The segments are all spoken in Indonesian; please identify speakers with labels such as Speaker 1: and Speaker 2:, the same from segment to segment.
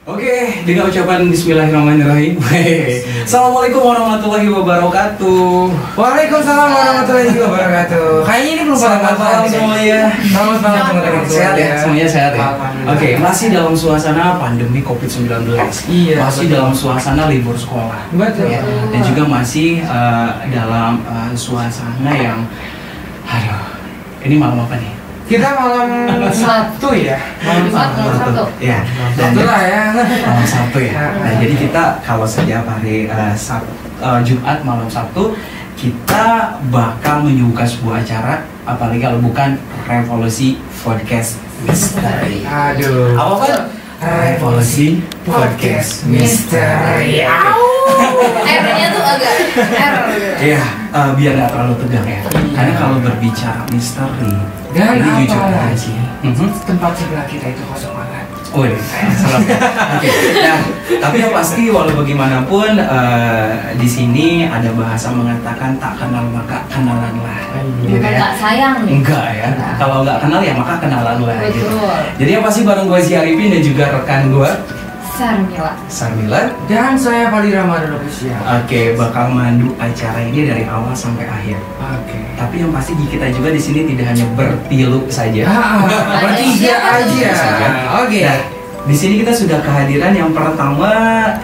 Speaker 1: Oke, dengan ucapan Bismillahirrahmanirrahim. Assalamualaikum warahmatullahi wabarakatuh.
Speaker 2: Waalaikumsalam warahmatullahi wabarakatuh. Kayaknya ini belum pada
Speaker 1: malam semuanya.
Speaker 2: Selamat malam teman-teman.
Speaker 1: Sehat ya, semuanya sehat ya. Oke, masih dalam suasana pandemi COVID-19.
Speaker 2: Iya.
Speaker 1: Masih dalam suasana libur sekolah.
Speaker 2: Betul.
Speaker 1: Ya. Dan juga masih dalam suasana yang, aduh, ini malam apa nih?
Speaker 2: Kita malam Sabtu ya.
Speaker 1: Malam Sabtu. Ya.
Speaker 2: Sabtu lah ya.
Speaker 1: Malam Sabtu ya. Nah, jadi kita kalau setiap hari Jumat malam Sabtu kita bakal menyuguhkan sebuah acara, apalagi kalau bukan Revolusi Podcast Misteri.
Speaker 2: Aduh.
Speaker 1: Apa Pak? Revolusi Podcast Misteri.
Speaker 3: R-nya tuh agak R.
Speaker 1: Iya, biar nggak terlalu tegang ya. Karena kalau berbicara misteri,
Speaker 2: Dan
Speaker 1: ini jujur
Speaker 2: apa
Speaker 1: aja.
Speaker 2: tempat sebelah kita itu kosong banget.
Speaker 1: Oh iya, salam. Oke. Nah, tapi yang pasti walau bagaimanapun di sini ada bahasa mengatakan tak kenal maka kenalanlah.
Speaker 3: Bukan tak sayang nih.
Speaker 1: Enggak ya. Kalau nggak kenal ya maka kenalanlah. Gitu.
Speaker 3: Betul.
Speaker 1: Jadi yang pasti bareng gue si Arifin dan juga rekan gue
Speaker 3: Sarmila.
Speaker 1: Sarmila.
Speaker 2: Dan saya Fali Ramadan official.
Speaker 1: Oke, bakal mandu acara ini dari awal sampai akhir.
Speaker 2: Oke.
Speaker 1: Tapi yang pasti kita juga di sini tidak hanya bertilu saja.
Speaker 2: Bertiga aja. Oke.
Speaker 1: Nah, di sini kita sudah kehadiran yang pertama,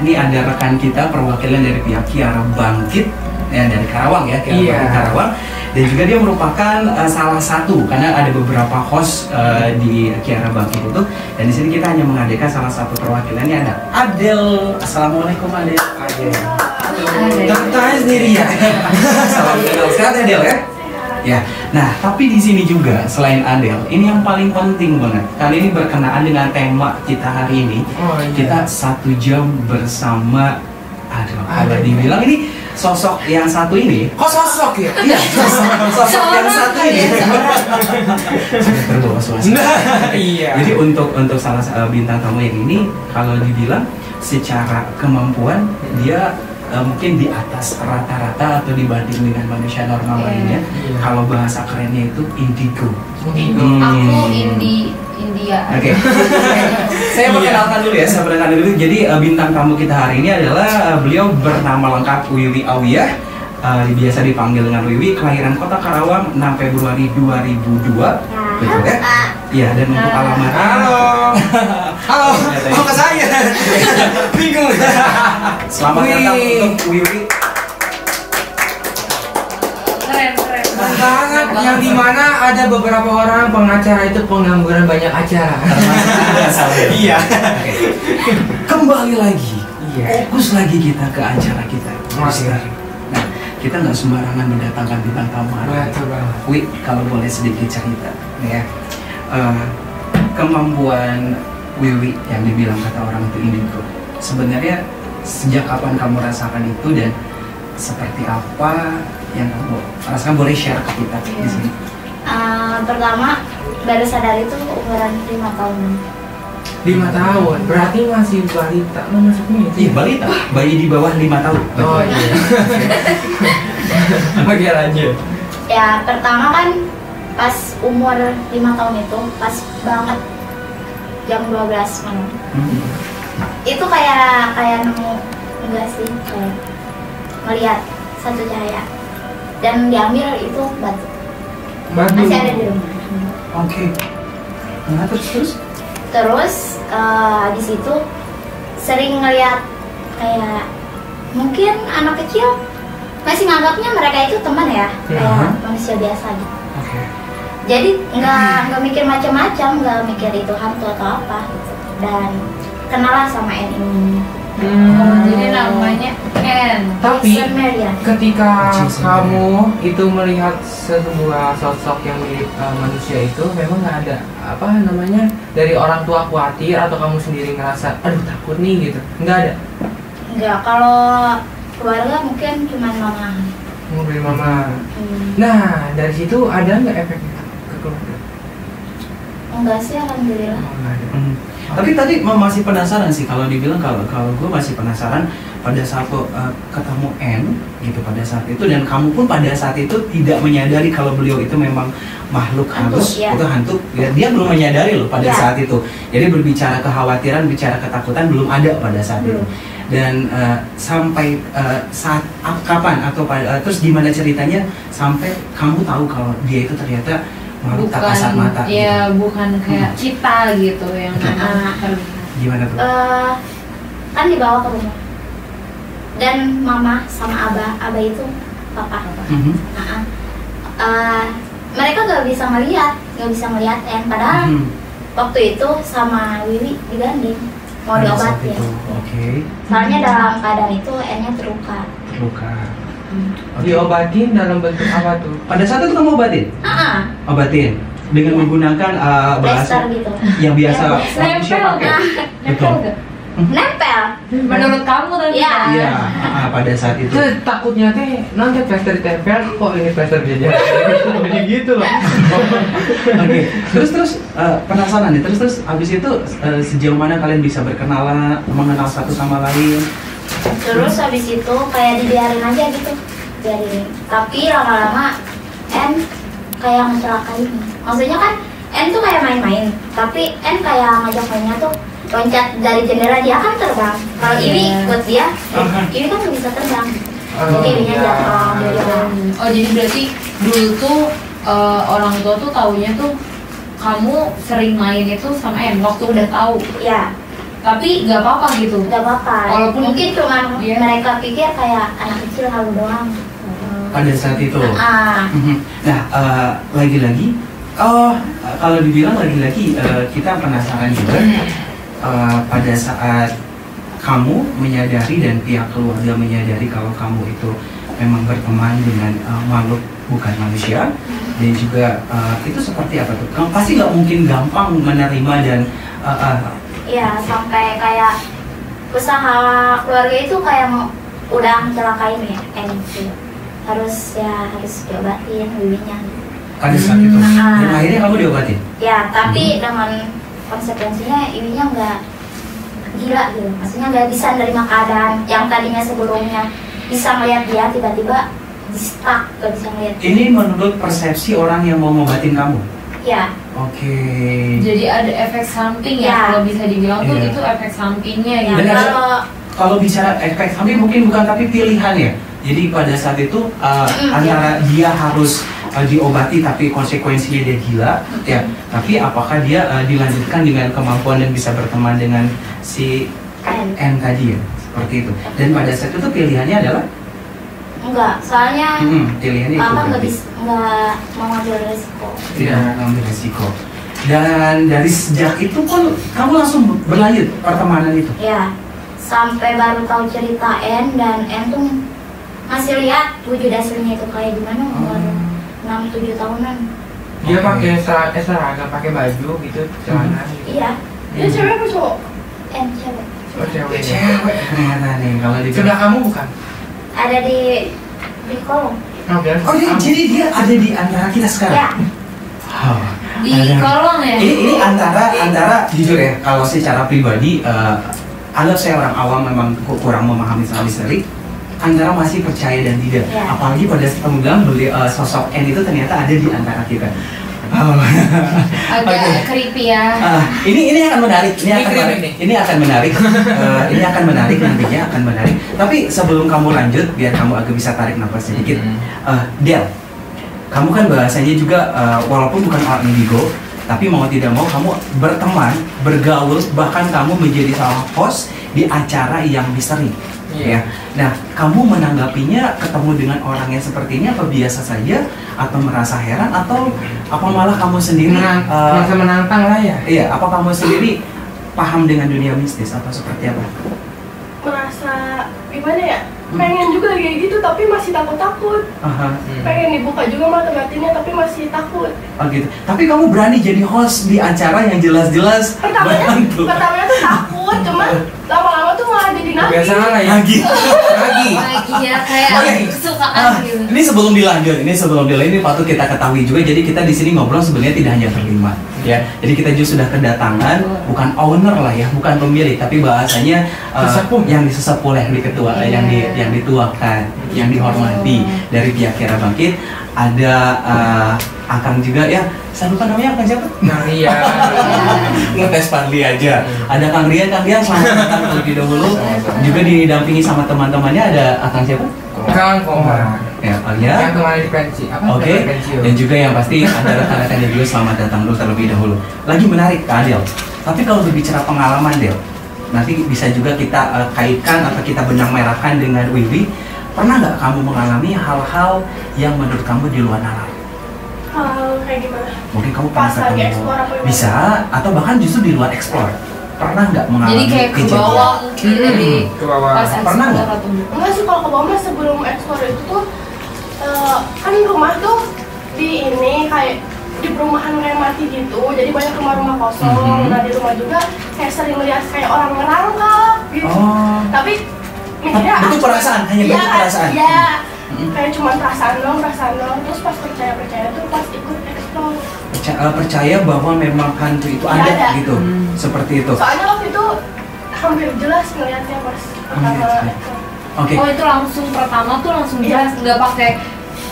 Speaker 1: ini ada rekan kita perwakilan dari pihak Kiara Bangkit, ya dari Karawang ya, Kiara Bangkit Karawang. Dan juga dia merupakan salah satu karena ada beberapa host di Kiara Bangkit itu. Dan di sini kita hanya menghadirkan salah satu perwakilannya, ada Adel. Assalamualaikum Adel.
Speaker 2: Tanya sendiri ya.
Speaker 1: Salam kenal sehat Adel ya. Ya, nah tapi di sini juga selain Adel, ini yang paling penting banget. Kali ini berkenaan dengan tema kita hari ini. Kita 1 jam bersama. Aduh, kalau dibilang ini sosok yang satu ini.
Speaker 2: Kok sosok ya?
Speaker 1: Iya, sosok yang satu ini. Sudah terbawa suasana.
Speaker 2: Iya.
Speaker 1: Jadi untuk salah bintang tamu yang ini, kalau dibilang secara kemampuan dia mungkin di atas rata-rata atau dibanding dengan manusia normal lainnya. Kalau bahasa kerennya itu indigo.
Speaker 3: Aku India.
Speaker 1: Oke. Saya perkenalkan dulu ya, saya perkenalkan dulu. Jadi bintang tamu kita hari ini adalah beliau bernama lengkap Wiwi Awiyah. Biasa dipanggil dengan Wiwi, kelahiran Kota Karawang 6 Februari 2002. Betul ya? Iya, dan untuk alamat.
Speaker 2: Halo, kok ke saya? Bingung.
Speaker 1: Selamat datang untuk Wiwi.
Speaker 3: Keren.
Speaker 2: Sangat yang dimana ada beberapa orang pengacara itu pengangguran banyak acara.
Speaker 1: Iya. Kembali lagi. Fokus lagi kita ke acara kita. Nah, kita nggak sembarangan mendatangkan bintang tamu.
Speaker 2: Betul banget.
Speaker 1: Wi, kalau boleh sedikit cerita, ya. Kemampuan Wiwi yang dibilang kata orang itu indigo. Sebenarnya sejak kapan kamu rasakan itu dan seperti apa yang kamu rasakan, boleh share ke kita di sini.
Speaker 3: Pertama baru sadar itu umuran 5 tahun.
Speaker 2: 5 tahun, berarti masih balita masuknya itu?
Speaker 1: Iya, balita, bayi di bawah 5 tahun.
Speaker 2: Oh iya. Oke, lanjut.
Speaker 3: Ya pertama kan pas umur 5 tahun itu pas banget jam 12 malam. Itu kayak nemu, enggak sih, kayak melihat satu cahaya dan diambil itu batu. Masih ada di rumah.
Speaker 1: Oke. Nah, terus
Speaker 3: di situ sering ngeliat kayak mungkin anak kecil masih nganggapnya mereka itu teman ya, kayak manusia biasa gitu. Jadi nggak mikir macam-macam, nggak mikir itu hantu atau apa gitu. Dan kenalah sama N ini. Jadi namanya N.
Speaker 2: Tapi ketika kamu itu melihat sebuah sosok yang mirip manusia itu, memang nggak ada apa namanya dari orang tua khawatir atau kamu sendiri ngerasa aduh takut nih gitu? Nggak ada?
Speaker 3: Nggak, kalau keluarga mungkin cuma mama.
Speaker 2: Mobil mama. Nah dari situ ada nggak efeknya ke keluarga?
Speaker 3: Enggak sih, alhamdulillah.
Speaker 1: Tapi tadi masih penasaran sih, kalau dibilang kalau gue masih penasaran pada saat ketemu N gitu pada saat itu, dan kamu pun pada saat itu tidak menyadari kalau beliau itu memang makhluk halus, itu hantu, dia belum menyadari loh pada saat itu. Jadi berbicara kekhawatiran, bicara ketakutan belum ada pada saat itu. Dan sampai saat kapan atau terus gimana ceritanya sampai kamu tahu kalau dia itu ternyata makhluk tak kasat mata?
Speaker 4: Ya gitu. Bukan kayak cita gitu yang terlihat.
Speaker 1: Gimana tuh?
Speaker 3: Kan dibawa ke rumah dan mama sama abah itu papa. Mereka nggak bisa ngeliat N, padahal waktu itu sama Wiwi digandeng mau diobatin. Soalnya dalam keadaan itu N-nya terluka.
Speaker 2: Diobatin dalam bentuk apa tuh?
Speaker 1: Pada saat itu kamu obatin? Obatin dengan menggunakan bahasa
Speaker 3: gitu.
Speaker 1: Yang biasa
Speaker 4: manusia pakai.
Speaker 1: Betul.
Speaker 3: Nempel.
Speaker 4: Menurut kamu tadi?
Speaker 1: Iya. Pada saat itu.
Speaker 2: Takutnya teh nanti plester ditempel, kok ini plester bisa jadi gitu loh.
Speaker 1: Oke. Terus penasaran nih. Terus abis itu sejauh mana kalian bisa berkenalan, mengenal satu sama lain?
Speaker 3: Terus habis itu kayak dibiarin aja gitu. Tapi lama-lama N kayak ngecelakain. Maksudnya kan N tuh kayak main-main, tapi N kayak ngajak mainnya tuh loncat dari jendela, dia kan terbang. Kalau ini buat dia, ini kan nggak bisa terbang. Jadi ininya jatuh dari orang.
Speaker 4: Oh jadi berarti dulu tuh orang tua tuh taunya tuh kamu sering main itu sama N waktu udah tahu.
Speaker 3: Ya.
Speaker 4: Tapi nggak apa-apa gitu.
Speaker 3: Nggak apa-apa.
Speaker 4: Walaupun
Speaker 3: mungkin cuma mereka pikir kayak anak kecil halu doang.
Speaker 1: Pada saat itu. Nah, lagi-lagi, kalau dibilang lagi-lagi kita penasaran juga. Pada saat kamu menyadari dan pihak keluarga menyadari kalau kamu itu memang berteman dengan makhluk bukan manusia, dan juga itu seperti apa tuh? Kamu pasti nggak mungkin gampang menerima dan
Speaker 3: iya, sampai kayak usaha keluarga itu kayak udah mencelakain ya, harus diobatin wiwinya.
Speaker 1: Pada saat itu, dan akhirnya kamu diobatin?
Speaker 3: Ya, tapi dengan konsekuensinya ininya nggak gila gitu, maksudnya nggak bisa menerima keadaan yang tadinya sebelumnya bisa melihat dia tiba-tiba stuck, nggak bisa melihat.
Speaker 1: Ini menurut persepsi orang yang mau ngobatin kamu?
Speaker 3: Ya.
Speaker 1: Oke.
Speaker 4: Jadi ada efek samping ya, kalau bisa dibilang tuh itu efek sampingnya ya.
Speaker 1: Dan kalau bicara efek samping mungkin bukan, tapi pilihan ya. Jadi pada saat itu antara dia harus diobati tapi konsekuensinya dia gila, ya. Tapi apakah dia dilanjutkan dengan kemampuan dan bisa berteman dengan si N tadi ya, seperti itu. Dan pada saat itu pilihannya adalah
Speaker 3: enggak, soalnya
Speaker 1: pilihannya itu
Speaker 3: nggak mau ngambil resiko.
Speaker 1: Tidak mau ngambil resiko. Dan dari sejak itu pun kamu langsung berlanjut pertemanan itu.
Speaker 3: Ya, sampai baru tahu cerita N, dan N tuh masih lihat wujud aslinya itu kayak gimana umur 6-7 tahunan.
Speaker 2: Dia pakai seragam, pakai baju gitu, celana.
Speaker 3: Iya.
Speaker 4: Dia cewek apa cowok?
Speaker 3: N cewek.
Speaker 2: Oh, cewek.
Speaker 1: Ternyata nih kalau di
Speaker 2: sudah kamu bukan?
Speaker 3: Ada di kolom.
Speaker 1: Jadi dia ada di antara kita sekarang.
Speaker 3: Ya.
Speaker 4: Di kolong ya?
Speaker 1: Ini antara jujur ya, kalau secara pribadi anggap saya orang awam memang kurang memahami soal misteri, antara masih percaya dan tidak. Apalagi pada saat kamu bilang sosok N itu ternyata ada di antara kita.
Speaker 4: Agak creepy ya.
Speaker 1: Ini akan menarik. Ini akan menarik. Ini akan menarik nantinya, akan menarik. Tapi sebelum kamu lanjut, biar kamu agak bisa tarik nafas sedikit. Del, kamu kan bahasanya juga walaupun bukan orang indigo, tapi mau tidak mau kamu berteman, bergaul, bahkan kamu menjadi salah host di acara yang misteri. Ya. Nah, kamu menanggapinya ketemu dengan orang yang seperti ini apa biasa saja, atau merasa heran, atau apa malah kamu sendiri
Speaker 2: merasa menantang lah ya?
Speaker 1: Iya, apa kamu sendiri paham dengan dunia mistis atau seperti apa?
Speaker 5: Merasa gimana ya? Pengen juga kayak gitu tapi masih takut-takut. Pengen dibuka juga mata batinnya tapi masih takut.
Speaker 1: Oh gitu. Tapi kamu berani jadi host di acara yang jelas-jelas
Speaker 5: pertamanya tuh takut, cuman lama-lama tuh malah jadi nagih.
Speaker 2: Biasanya lah ya.
Speaker 1: Nagih.
Speaker 4: ya kayak kesukaan gitu.
Speaker 1: Ini sebelum dilanjut, ini patut kita ketahui juga. Jadi kita di sini ngobrol sebenarnya tidak hanya berlima, ya. Jadi kita juga sudah kedatangan bukan owner lah ya, bukan pemilik, tapi bahasanya yang disesepuh, yang diketua, yang dituakan, yang dihormati dari pihak Kiara Bangkit. Ada Akang juga ya. Saya lupa namanya Akang siapa?
Speaker 2: Kang Rian.
Speaker 1: Ngetes Padli aja. Ada Kang Rian selamat datang terlebih dahulu. Juga didampingi sama teman-temannya ada Akang siapa?
Speaker 2: Kang Komar.
Speaker 1: Ya,
Speaker 2: Yang kemarin di pensi.
Speaker 1: Oke. Dan juga yang pasti ada rekan-rekannya juga selamat datang dulu terlebih dahulu. Lagi menarik Kak Adel. Tapi kalau berbicara pengalaman Del, nanti bisa juga kita kaitkan atau kita benang merahkan dengan Wiwi. Pernah nggak kamu mengalami hal-hal yang menurut kamu di luar nalar?
Speaker 5: Hal kayak gimana?
Speaker 1: Mungkin kamu
Speaker 5: Pas
Speaker 1: pernah
Speaker 5: lagi
Speaker 1: ketemu,
Speaker 5: explore apa gimana?
Speaker 1: bisa, atau bahkan justru di luar explore. Pernah nggak mengalami
Speaker 4: Jadi kayak ke bawah mungkin dari
Speaker 2: ke bawah.
Speaker 4: pas
Speaker 1: Pernah nggak?
Speaker 4: explore atau bukan?
Speaker 5: Enggak sih, kalau ke bawah mah sebelum explore itu tuh kan rumah tuh di ini kayak di perumahan kayak mati gitu, jadi banyak rumah-rumah kosong. Nah di rumah juga kayak sering lihat kayak orang ngerangkak gitu. Tapi mikirnya
Speaker 1: itu perasaan, hanya bentuk perasaan.
Speaker 5: Iya, kayak cuma perasaan dong. Terus pas percaya tuh pas ikut explore.
Speaker 1: Percaya bahwa memang hantu itu ada gitu, seperti itu.
Speaker 5: Soalnya waktu itu hampir jelas ngeliatnya pas pertama explore.
Speaker 1: Oke.
Speaker 4: Oh itu langsung pertama tuh langsung jelas, nggak pakai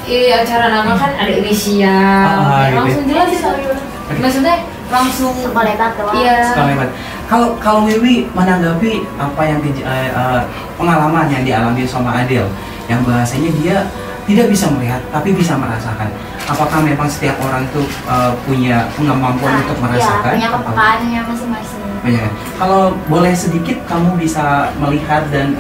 Speaker 4: acara nama kan ada inisial, langsung jelas itu. Maksudnya langsung
Speaker 3: Sekelebat doang.
Speaker 4: Iya.
Speaker 1: Sekelebat. Kalau Wiwi menanggapi apa yang pengalaman yang dialami sama Adel, yang bahasanya dia tidak bisa melihat tapi bisa merasakan. Apakah memang setiap orang itu punya kemampuan untuk merasakan?
Speaker 3: Punya kepekaannya masing-masing.
Speaker 1: Banyak. Kalau boleh sedikit kamu bisa melihat dan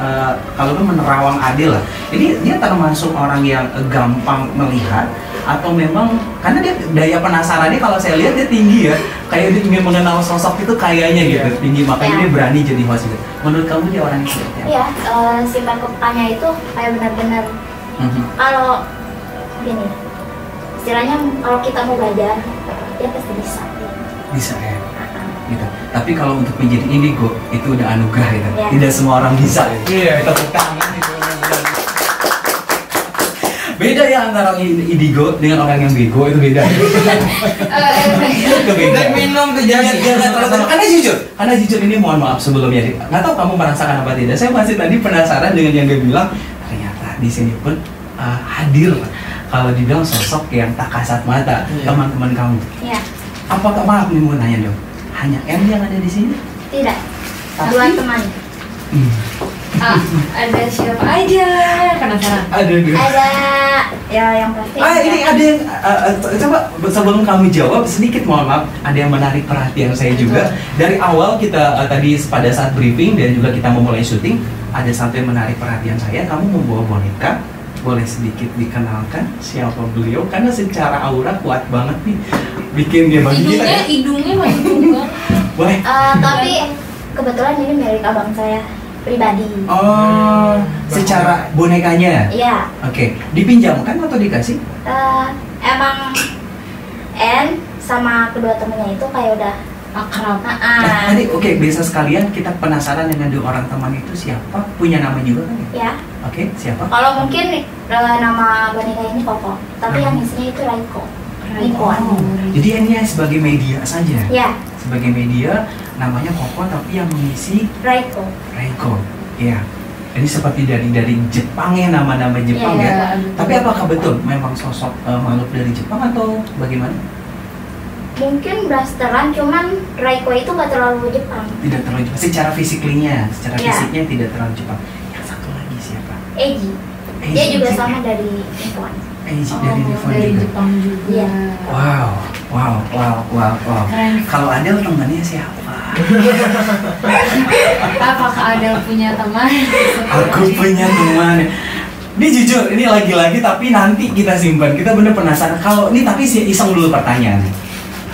Speaker 1: kalau itu menerawang Adel lah. Ini dia termasuk orang yang gampang melihat atau memang karena dia daya penasarannya kalau saya lihat dia tinggi ya, kayak dia ingin mengenal sosok itu kayaknya gitu tinggi, makanya dia berani jadi host gitu. Menurut kamu dia orang yang seperti apa?
Speaker 3: Iya, sifat kepekaannya itu kayak benar-benar kalau gini, istilahnya kalau kita mau belajar dia pasti bisa.
Speaker 1: Bisa ya. Gitu. Tapi kalau untuk menjadi indigo itu udah anugerah gitu.
Speaker 3: Ya.
Speaker 1: Tidak semua orang bisa.
Speaker 2: Iya.
Speaker 1: Tepuk tangan itu. Beda ya antara indigo dengan orang yang bego, itu beda. Itu beda.
Speaker 2: Minum tuh jadi.
Speaker 1: Karena jujur ini mohon maaf sebelumnya. Nggak tahu kamu merasakan apa tidak. Saya masih tadi penasaran dengan yang dia bilang. Ternyata di sini pun hadir kalau dibilang sosok yang tak kasat mata teman-teman kamu.
Speaker 3: Iya.
Speaker 1: Apakah maaf nih mau nanya dong? Hanya M yang ada di sini?
Speaker 3: Tidak. Dua teman.
Speaker 4: Ada siapa aja? Penasaran.
Speaker 1: Ada.
Speaker 3: Ada ya yang pasti.
Speaker 1: Ini ada yang coba sebelum kami jawab sedikit mohon maaf, ada yang menarik perhatian saya juga. Dari awal kita tadi pada saat briefing dan juga kita memulai syuting, ada satu yang menarik perhatian saya. Kamu membawa boneka, boleh sedikit dikenalkan siapa beliau? Karena secara aura kuat banget nih bikin dia bagi kita ya.
Speaker 4: Hidungnya masih juga.
Speaker 1: Boleh.
Speaker 3: Tapi kebetulan ini milik abang saya pribadi.
Speaker 1: Oh, secara bonekanya?
Speaker 3: Iya.
Speaker 1: Oke, dipinjamkan atau dikasih?
Speaker 3: Emang N sama kedua temennya itu kayak udah
Speaker 4: Akrab.
Speaker 1: Tadi oke, biasa sekalian kita penasaran dengan dua orang teman itu siapa? Punya nama juga kan?
Speaker 3: Ya.
Speaker 1: Oke, siapa?
Speaker 3: Kalau mungkin nama boneka ini Koko, tapi yang isinya itu Raiko.
Speaker 1: Jadi ini sebagai media saja.
Speaker 3: Ya.
Speaker 1: Sebagai media namanya Koko tapi yang mengisi
Speaker 3: Raiko.
Speaker 1: Iya. Ini seperti dari Jepang ya, nama-nama Jepang ya. Tapi apakah betul memang sosok makhluk dari Jepang atau bagaimana?
Speaker 3: Mungkin blasteran, cuman Raiko itu nggak terlalu Jepang.
Speaker 1: Tidak terlalu Jepang. Secara fisiknya tidak terlalu Jepang. Yang satu lagi siapa?
Speaker 3: Eiji. Dia juga sama dari Nippon.
Speaker 1: Eiji dari Nippon
Speaker 4: dari
Speaker 1: juga.
Speaker 4: Jepang juga.
Speaker 3: Iya.
Speaker 1: Wow. Kalau Adel temannya siapa?
Speaker 4: Apakah Adel punya teman?
Speaker 1: Aku punya teman. Ini jujur, ini lagi-lagi tapi nanti kita simpan. Kita bener penasaran. Kalau ini tapi iseng dulu pertanyaan.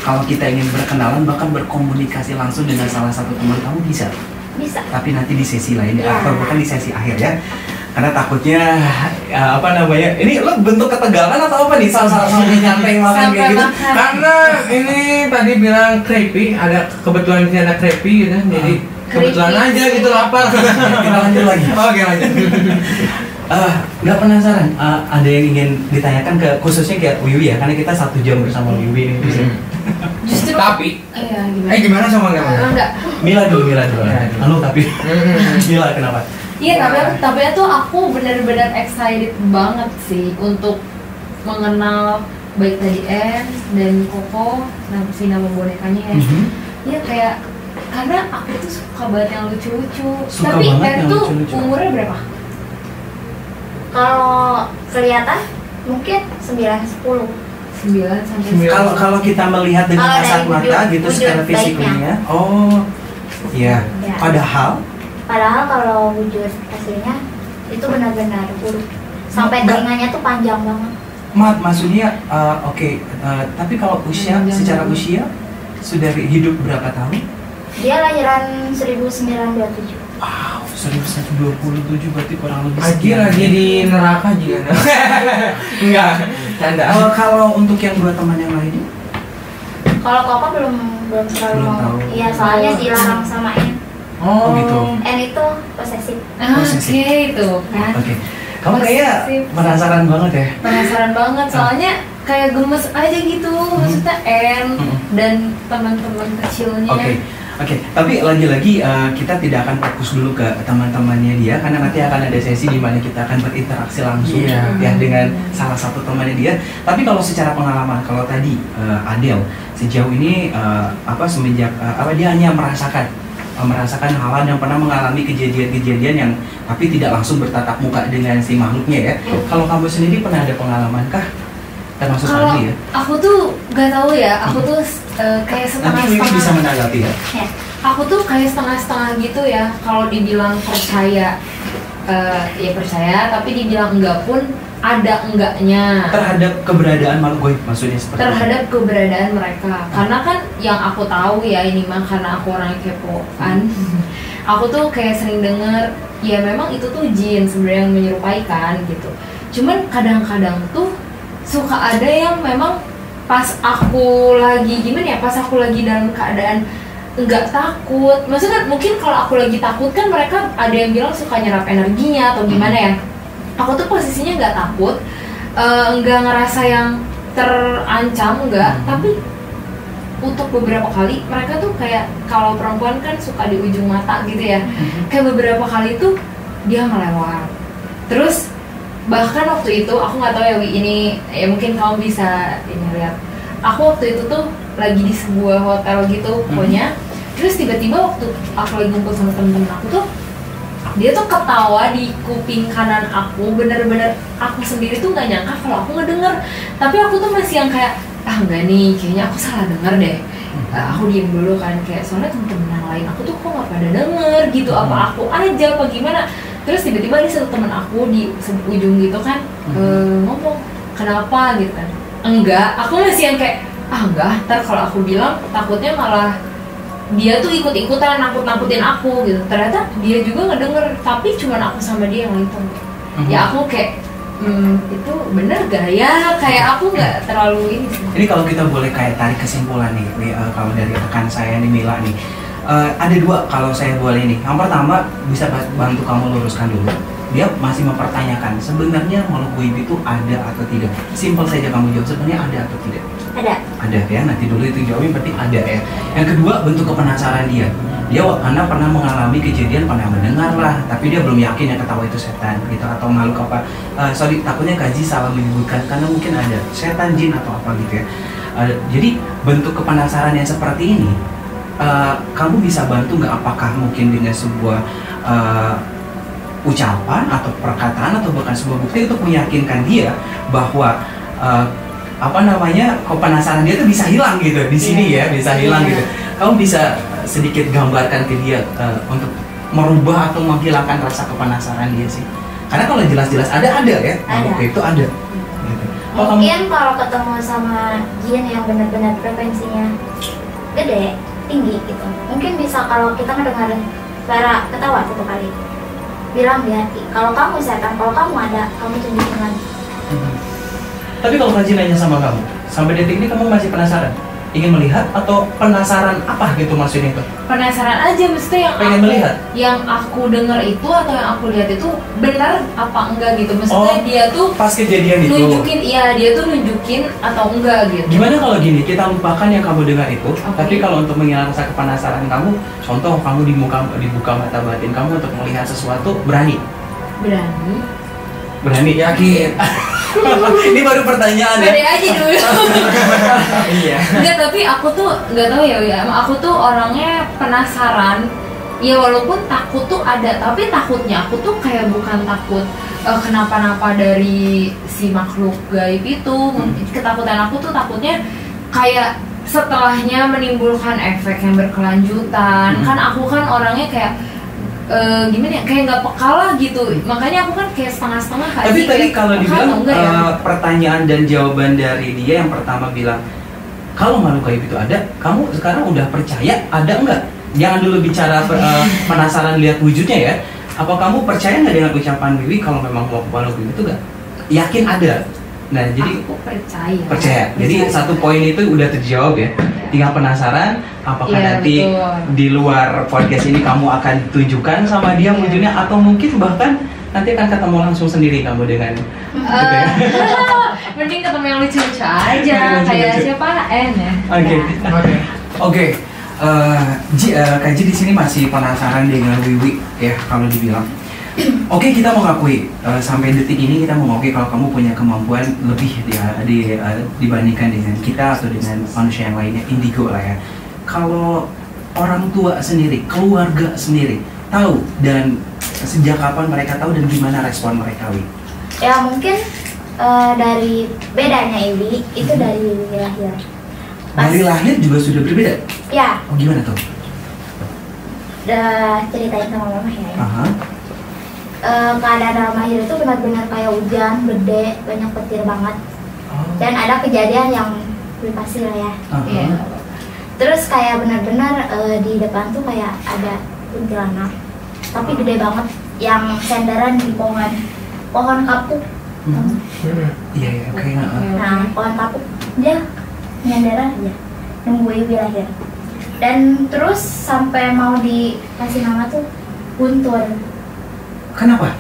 Speaker 1: Kalau kita ingin berkenalan bahkan berkomunikasi langsung dengan salah satu teman kamu bisa?
Speaker 3: Bisa.
Speaker 1: Tapi nanti di sesi lain
Speaker 3: Ya.
Speaker 1: atau bukan di sesi akhir ya. Karena takutnya ini lo bentuk ketegangan atau apa nih salah nyantai makan kayak gitu.
Speaker 2: Karena ini tadi bilang creepy, ada kebetulan di sini ada creepy gitu, jadi kebetulan aja gitu lapar.
Speaker 1: Kita lanjut lagi.
Speaker 2: Oke, lanjut.
Speaker 1: Nggak penasaran? Ada yang ingin ditanyakan ke khususnya kayak Wiwi ya, karena kita 1 jam bersama Wiwi ini.
Speaker 4: Justru
Speaker 2: Tapi
Speaker 4: iya,
Speaker 2: gimana sama kamu?
Speaker 4: enggak.
Speaker 1: Mila dulu. Tapi Mila kenapa?
Speaker 4: Iya, tapi tuh aku benar-benar excited banget sih untuk mengenal baik tadi N dan Koko, si nama bonekanya ya. Iya kayak karena aku tuh suka banget yang lucu-lucu. Tapi N tuh umurnya berapa?
Speaker 3: Kalau kelihatan mungkin 9-10.
Speaker 4: 9 sampai 10.
Speaker 1: Kalau kita melihat dengan
Speaker 3: Kalau
Speaker 1: kasat
Speaker 3: dari
Speaker 1: mata
Speaker 3: wujud-
Speaker 1: gitu
Speaker 3: wujud
Speaker 1: secara fisiknya, iya.
Speaker 3: Ya.
Speaker 1: Padahal
Speaker 3: kalau wujud aslinya itu benar-benar buruk. Sampai telinganya tuh panjang banget.
Speaker 1: maksudnya tapi kalau secara usia sudah hidup berapa tahun?
Speaker 3: Dia lahiran 1927.
Speaker 1: Wow, 1927 berarti kurang lebih
Speaker 2: Lagi di neraka juga. Enggak, canda.
Speaker 1: Kalau untuk yang 2 teman yang lainnya?
Speaker 3: Kalau Koko belum terlalu
Speaker 1: Belum tahu.
Speaker 3: Iya, soalnya dilarang sama N.
Speaker 1: Oh gitu.
Speaker 3: N itu posesif.
Speaker 4: Oke, itu kan.
Speaker 1: Oke. Kamu kayaknya penasaran banget ya?
Speaker 4: Penasaran banget, soalnya kayak gemes aja gitu, maksudnya N dan teman-teman kecilnya.
Speaker 1: Oke. Tapi lagi-lagi kita tidak akan fokus dulu ke teman-temannya dia, karena nanti akan ada sesi di mana kita akan berinteraksi langsung ya dengan salah satu temannya dia. Tapi kalau secara pengalaman, kalau tadi Adel sejauh ini semenjak dia hanya merasakan hal yang pernah mengalami kejadian-kejadian yang tapi tidak langsung bertatap muka dengan si makhluknya ya. Kalau kamu sendiri pernah ada pengalaman kah? Termasuk tadi ya?
Speaker 4: Aku tuh gak tahu ya, aku tuh kayak
Speaker 1: Nanti Wiwi bisa menanggapi ya?
Speaker 4: Aku tuh kayak setengah-setengah gitu ya. Kalau dibilang percaya, ya percaya, tapi dibilang enggak pun ada enggaknya.
Speaker 1: Terhadap keberadaan makhluk goib maksudnya seperti
Speaker 4: terhadap keberadaan mereka. Karena kan yang aku tahu ya ini mah karena aku orang kepoan. Aku tuh kayak sering denger ya memang itu tuh jin sebenarnya yang menyerupai kan gitu. Cuman kadang-kadang tuh suka ada yang memang pas aku lagi gimana ya, pas aku lagi dalam keadaan enggak takut. Maksudnya mungkin kalau aku lagi takut kan mereka ada yang bilang suka nyerap energinya atau gimana ya. Aku tuh posisinya nggak takut, nggak ngerasa yang terancam enggak, tapi untuk beberapa kali mereka tuh kayak kalau perempuan kan suka di ujung mata gitu ya, kayak beberapa kali tuh dia melewat. Terus bahkan waktu itu aku nggak tahu ya Wi, ini ya mungkin kamu bisa ini lihat. Aku waktu itu tuh lagi di sebuah hotel gitu pokoknya. Terus tiba-tiba waktu aku lagi ngumpul sama temen-temen aku tuh, dia tuh ketawa di kuping kanan aku, bener-bener aku sendiri tuh nggak nyangka kalau aku ngedenger. Tapi aku tuh masih yang kayak enggak nih, kayaknya aku salah denger deh. Aku diem dulu kan, kayak soalnya temen-temen yang lain aku tuh kok nggak pada denger gitu, apa aku aja apa gimana. Terus tiba-tiba ada satu temen aku di ujung gitu kan ngomong kenapa gitu kan. Enggak, aku masih yang kayak enggak, ntar kalau aku bilang takutnya malah dia tuh ikut-ikutan nakut-nakutin aku gitu. Ternyata dia juga ngedenger, tapi cuma aku sama dia yang ngitung. Ya aku kayak itu bener gak ya? Kayak aku nggak terlalu ini sih.
Speaker 1: Ini kalau kita boleh kayak tarik kesimpulan nih, kalau dari rekan saya nih Mila nih, ada 2 kalau saya boleh nih. Yang pertama bisa bantu kamu luruskan dulu. Dia masih mempertanyakan sebenarnya makhluk goib itu ada atau tidak. Simpel saja kamu jawab, sebenarnya ada atau tidak. Ada ya, nanti dulu itu jawabin berarti ada ya. Yang kedua, bentuk kepenasaran dia karena pernah mengalami kejadian, pernah mendengar lah, tapi dia belum yakin ya ketawa itu setan gitu atau makhluk apa. Takutnya Kaji salah menyebutkan karena mungkin ada setan, jin atau apa gitu ya. Jadi bentuk kepenasaran yang seperti ini kamu bisa bantu nggak? Apakah mungkin dengan sebuah ucapan atau perkataan atau bahkan sebuah bukti untuk meyakinkan dia bahwa kepenasaran dia tuh bisa hilang gitu di sini ya, bisa hilang gitu. Kamu bisa sedikit gambarkan ke dia untuk merubah atau menghilangkan rasa kepenasaran dia sih. Karena kalau jelas-jelas ada ya, makhluk itu ada. Gitu.
Speaker 3: Mungkin kalau ketemu sama jin yang benar-benar frekuensinya gede, tinggi gitu, mungkin bisa kalau kita ngedengerin suara ketawa 1 kali, bilang di hati, kalau kamu setan, kalau kamu ada, kamu tunjukin lagi.
Speaker 1: Tapi kalau Kaji nanya sama kamu, sampai detik ini kamu masih penasaran? ingin melihat atau penasaran apa gitu maksudnya itu?
Speaker 4: Penasaran aja, mesti yang
Speaker 1: pengen melihat.
Speaker 4: Yang aku dengar itu atau yang aku lihat itu benar apa enggak gitu. Maksudnya dia tuh
Speaker 1: pas kejadian itu
Speaker 4: nunjukin, iya dia tuh nunjukin atau enggak gitu.
Speaker 1: Gimana kalau gini, kita lupakan yang kamu dengar itu, tapi kalau untuk menghilangkan rasa kepenasaran kamu, contoh kamu dibuka mata batin kamu untuk melihat sesuatu, berani? Berani, yakin? Ini baru pertanyaan ya?
Speaker 4: Pede aja dulu.
Speaker 1: Iya.
Speaker 4: Enggak, tapi aku tuh nggak tahu ya, aku tuh orangnya penasaran. Ya walaupun takut tuh ada, tapi takutnya aku tuh kayak bukan takut kenapa-napa dari si makhluk gaib itu. Ketakutan aku tuh takutnya kayak setelahnya menimbulkan efek yang berkelanjutan. Kan aku kan orangnya kayak gimana ya, kayak nggak peka lah gitu, makanya aku kan kayak setengah-setengah.
Speaker 1: Tapi tadi kalau dibilang
Speaker 4: ya?
Speaker 1: Pertanyaan dan jawaban dari dia yang pertama bilang kalau makhluk gaib itu ada, kamu sekarang udah percaya ada enggak? Jangan dulu bicara penasaran lihat wujudnya ya. Apa kamu percaya nggak dengan ucapan Wiwi kalau memang makhluk gaib itu enggak? Yakin ada? Nah jadi
Speaker 4: aku percaya.
Speaker 1: Jadi satu poin itu udah terjawab ya. Tinggal penasaran apakah nanti
Speaker 4: betul.
Speaker 1: Di luar podcast ini kamu akan tunjukkan sama dia wujudnya atau mungkin bahkan nanti akan ketemu langsung sendiri kamu dengan gitu ya.
Speaker 4: Mending ketemu yang lucu-lucu aja kayak siapa N ya.
Speaker 1: Oke. Kak Ji di sini masih penasaran dengan Wiwi ya kalau dibilang. Oke, kita mau ngakui sampai detik ini kita mau ngakui kalau kamu punya kemampuan lebih dibandingkan dengan kita atau dengan manusia yang lainnya, indigo lah ya. Kalau orang tua sendiri, keluarga sendiri tahu dan sejak kapan mereka tahu dan gimana respon mereka, Wi?
Speaker 3: Ya mungkin dari bedanya Iwi itu dari lahir.
Speaker 1: Dari lahir juga sudah berbeda?
Speaker 3: Ya.
Speaker 1: Oh gimana tuh?
Speaker 3: Udah ceritain sama mama ya. Keadaan dalam lahir itu benar-benar kayak hujan gede, banyak petir banget. Dan ada kejadian yang privasi lah ya. Terus kayak benar-benar di depan tuh kayak ada kuntilanak, tapi gede banget, yang senderan di pohon kapuk.
Speaker 1: Iya, oke.
Speaker 3: Nah, pohon kapuk dia nyender aja, nunggu Iwi lahir. Dan terus sampai mau dikasih nama tuh Guntur.
Speaker 1: Kenapa?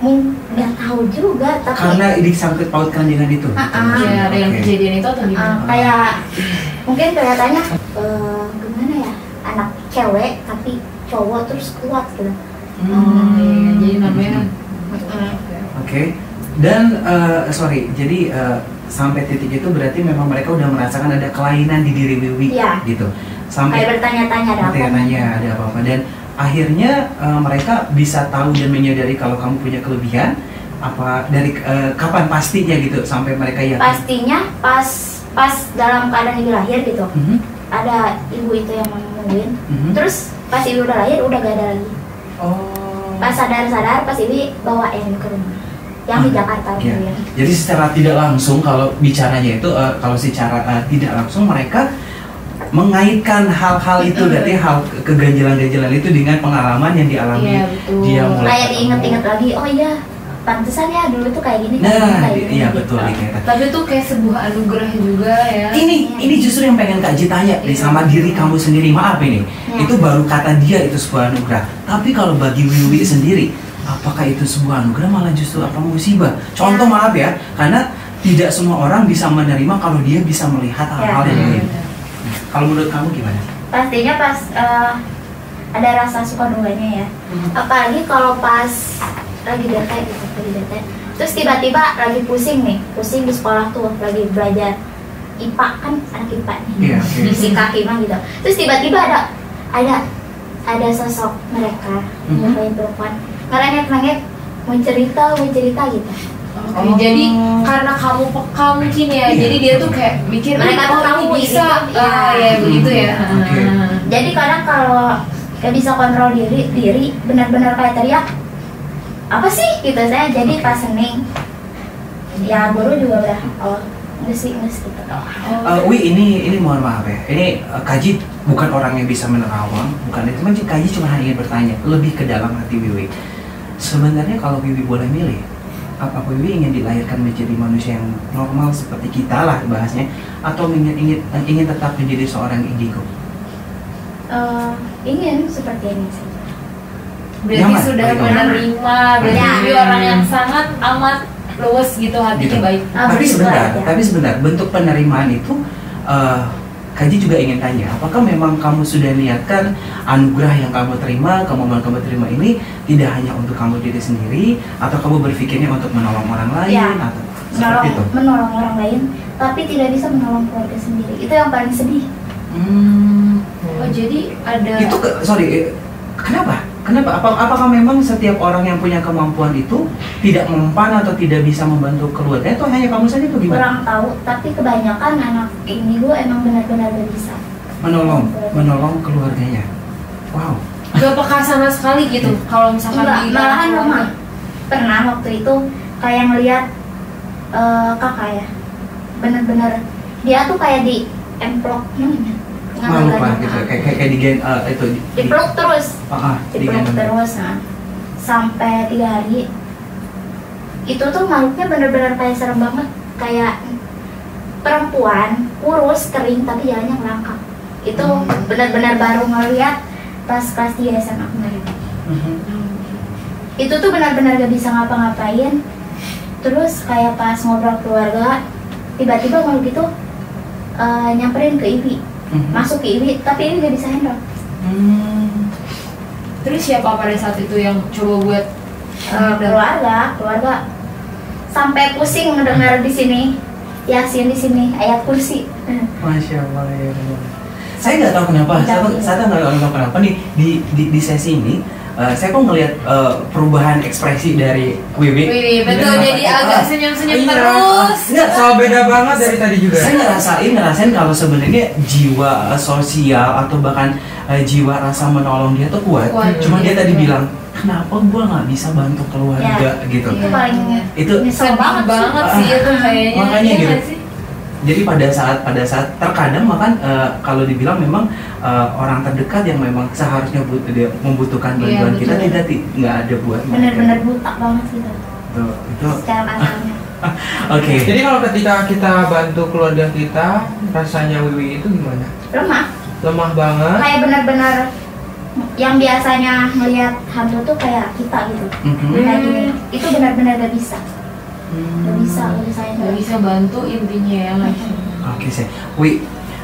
Speaker 3: Nggak tahu juga, tapi
Speaker 1: karena disangkut pautkan dengan itu.
Speaker 4: Iya, ada yang kejadian itu atau gimana?
Speaker 3: Kayak mungkin kelihatannya gimana ya, anak cewek tapi cowok terus kuat gitu.
Speaker 4: Iya, jadi namanya.
Speaker 1: Oke. Dan jadi sampai titik itu berarti memang mereka udah merasakan ada kelainan di diri Wiwi, gitu. Sampai
Speaker 3: kayak bertanya-tanya
Speaker 1: ada apa-apa dan akhirnya mereka bisa tahu dan menyadari kalau kamu punya kelebihan apa dari kapan pastinya gitu sampai mereka yakin?
Speaker 3: Pastinya pas dalam keadaan Ibu lahir gitu. Ada ibu itu yang nungguin. Terus pas Ibu udah lahir udah gak ada lagi. Pas sadar pas Ibu bawain ke rumah yang di Jakarta gitu ya.
Speaker 1: Jadi secara tidak langsung kalau bicaranya itu kalau secara tidak langsung mereka mengaitkan hal-hal itu berarti hal keganjilan-ganjilan itu dengan pengalaman yang dialami dia mulai
Speaker 3: kayak diinget-inget lagi, oh iya pantesan ya dulu tuh kayak gini.
Speaker 1: Iya betul gitu.
Speaker 4: Tapi itu kayak sebuah anugerah juga ya.
Speaker 1: Ini justru yang pengen Kak Ji tanya sama diri kamu sendiri. Maaf ini itu baru kata dia itu sebuah anugerah, tapi kalau bagi Wiwi sendiri apakah itu sebuah anugerah malah justru apa musibah? Contoh maaf ya, karena tidak semua orang bisa menerima kalau dia bisa melihat hal-hal yang lain. Kalau menurut kamu gimana?
Speaker 3: Pastinya pas ada rasa suka dukanya ya. Apalagi kalau pas lagi bete gitu, terus tiba-tiba lagi pusing di sekolah tuh lagi belajar IPA kan anak IPA nih, fisika kimia gitu. Terus tiba-tiba ada sosok mereka, perempuan ngerengek mau cerita gitu.
Speaker 4: Jadi karena kamu peka mungkin ya, jadi dia tuh kayak mikir
Speaker 3: mereka tuh kamu
Speaker 4: bisa, ya begitu ya.
Speaker 3: Jadi kadang kalau gak bisa kontrol diri benar-benar kayak teriak apa sih gitu saya. Jadi pas hening ya guru juga udah nges gitu.
Speaker 1: Wi ini mohon maaf ya, ini Kak Ji bukan orang yang bisa menerawang, bukan itu, cuma Kak Ji cuma hanya ingin bertanya lebih ke dalam hati Wiwi. Sebenarnya kalau Wiwi boleh milih, apa Wiwi ingin dilahirkan menjadi manusia yang normal seperti kita lah bahasnya, atau ingin tetap menjadi seorang indigo?
Speaker 3: Ingin seperti ini sih.
Speaker 4: Berarti
Speaker 1: Nyaman,
Speaker 4: sudah
Speaker 1: baik,
Speaker 4: menerima, berarti
Speaker 3: Ya.
Speaker 4: jadi orang yang sangat amat luwes gitu, hatinya
Speaker 1: Gitu.
Speaker 4: baik.
Speaker 1: Tapi sebentar, bentuk penerimaan itu Kaji juga ingin tanya, apakah memang kamu sudah niatkan anugerah yang kamu terima, kemohonan kamu terima ini tidak hanya untuk kamu diri sendiri, atau kamu berpikirnya untuk menolong orang lain,
Speaker 3: Ya,
Speaker 1: atau seperti itu?
Speaker 3: menolong orang lain, tapi tidak bisa menolong keluarga sendiri. Itu yang paling sedih.
Speaker 4: Oh jadi ada.
Speaker 1: Itu kenapa? Apakah memang setiap orang yang punya kemampuan itu tidak mempan atau tidak bisa membantu keluarga, atau hanya kamu saja atau gimana?
Speaker 3: Kurang tahu, tapi kebanyakan anak indigo emang benar-benar gak bisa.
Speaker 1: Menolong keluarganya. Wow.
Speaker 4: Gak peka sama sekali gitu kalau misalkan
Speaker 3: Enggak,
Speaker 4: di
Speaker 3: malahan lemah. Pernah waktu itu kayak ngeliat kakak ya, bener-bener dia tuh kayak di emplok
Speaker 1: Malu lah gitu, kayak
Speaker 3: dipeluk terus,
Speaker 1: digendong.
Speaker 3: terus, nah, sampai 3 hari. Itu tuh makhluknya bener-bener kayak serem banget, kayak perempuan kurus kering tapi jalannya ngelangkap. Itu benar-benar baru ngeliat pas kelas 3 SMA kemarin. Itu tuh benar-benar gak bisa ngapa-ngapain. Terus kayak pas ngobrol keluarga, tiba-tiba makhluk itu nyamperin ke Ibi, masuk ke Ibi, tapi Ibi gak bisa handle.
Speaker 4: Terus siapa pada saat itu yang coba buat
Speaker 3: keluarga sampai pusing mendengar di sini Yasin, di sini ayat kursi.
Speaker 1: Masya Allah ya. Saya nggak tahu kenapa. Saya nggak tahu kenapa nih di sesi ini. Saya kok ngelihat perubahan ekspresi dari Wiwi.
Speaker 4: Betul, jadi agak senyum-senyum terus.
Speaker 2: Enggak, soal beda banget dari tadi juga.
Speaker 1: Saya ngerasain kalau sebenarnya jiwa sosial atau bahkan jiwa rasa menolong dia tuh kuat. Cuma dia tadi bilang, kenapa gua nggak bisa bantu keluarga gitu.
Speaker 3: Itu paling
Speaker 1: Itu
Speaker 3: nyesel banget
Speaker 4: sih itu kayaknya.
Speaker 1: makanya
Speaker 4: Iya
Speaker 1: gitu.
Speaker 4: nggak sih?
Speaker 1: Jadi pada saat terkadang bahkan kalau dibilang memang orang terdekat yang memang seharusnya membutuhkan bantuan
Speaker 4: Iya,
Speaker 1: kita
Speaker 4: betul.
Speaker 1: nggak ada buat mereka.
Speaker 3: benar-benar buta banget gitu
Speaker 1: Itu
Speaker 3: secara kasarnya.
Speaker 1: oke.
Speaker 2: Jadi kalau ketika kita bantu keluarga kita, rasanya Wiwi itu gimana?
Speaker 3: Lemah
Speaker 2: Banget.
Speaker 3: kayak benar-benar yang biasanya melihat hantu tuh kayak kita gitu, kayak gini, itu benar-benar gak bisa
Speaker 4: Nggak bisa bantu intinya ya nggak sih?
Speaker 1: Oke sih,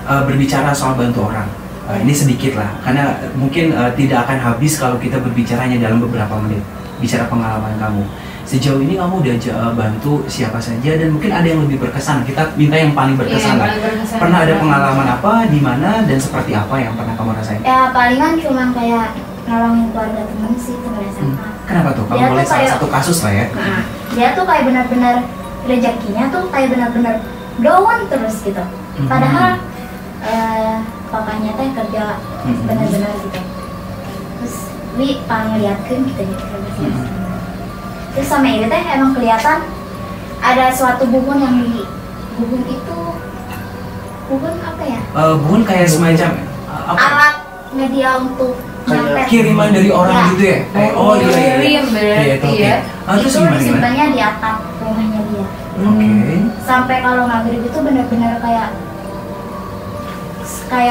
Speaker 1: berbicara soal bantu orang, ini sedikit lah, karena mungkin tidak akan habis kalau kita berbicara hanya dalam beberapa menit. Bicara pengalaman kamu, sejauh ini kamu udah bantu siapa saja, dan mungkin ada yang lebih berkesan. Kita minta yang paling berkesan lah. Pernah ada pengalaman apa, di mana, dan seperti apa yang pernah kamu rasain?
Speaker 3: Ya palingan cuma kayak nolongin keluarga temen sih, temen SMA.
Speaker 1: Kenapa tuh? Kamu
Speaker 3: Dia
Speaker 1: boleh
Speaker 3: tuh
Speaker 1: salah
Speaker 3: kayak-
Speaker 1: satu kasus lah ya.
Speaker 3: Nah, dia tuh kayak benar-benar rezekinya tuh kayak benar-benar down terus gitu. Padahal papanya teh kerja benar-benar gitu. Terus ngeliatkan gitu ya. Terus sama ini teh emang kelihatan ada suatu buku yang di buku itu apa ya?
Speaker 1: Bukan kayak semacam apa?
Speaker 3: Alat media untuk
Speaker 1: Kayak
Speaker 3: nyampe.
Speaker 1: kiriman dari orang
Speaker 3: Ya.
Speaker 1: gitu ya? Oh iya.
Speaker 4: Kirim berarti ya.
Speaker 1: Terus
Speaker 3: Itu
Speaker 1: gimana?
Speaker 3: disimpannya di atap rumahnya dia.
Speaker 1: Oke.
Speaker 3: Sampai kalau maghrib itu benar-benar kayak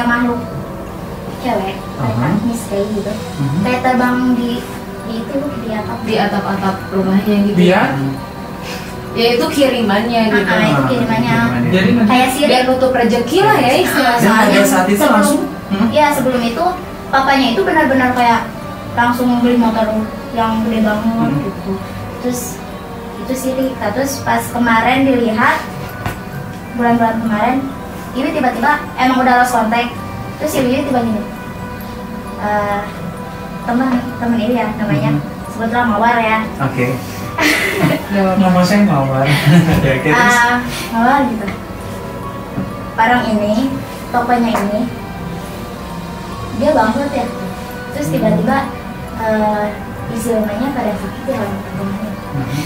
Speaker 3: makhluk cewek, kayak Miss kayak gitu, kayak terbang di itu di atap.
Speaker 4: Di atap-atap rumahnya gitu.
Speaker 2: Biar
Speaker 4: Ya itu kirimannya gitu.
Speaker 3: Itu kirimannya.
Speaker 2: jadi
Speaker 3: Kayak sih.
Speaker 4: Biar nutup rezeki lah ya istilahnya.
Speaker 1: Dan pada saat itu langsung
Speaker 3: Ya sebelum itu papanya itu benar-benar kayak langsung beli motor yang gede banget gitu. Terus itu sih Rika. Terus pas kemarin dilihat bulan-bulan kemarin, ini tiba-tiba emang udah lost kontak. Terus ini tiba gini, teman ini ya namanya, sebutlah Mawar ya.
Speaker 1: Oke. Nama saya Mawar. Oke, terus
Speaker 3: Mawar gitu. Barang ini, tokonya ini, dia bangkrut ya. Terus tiba-tiba isi rumahnya pada sakit ya rumahnya.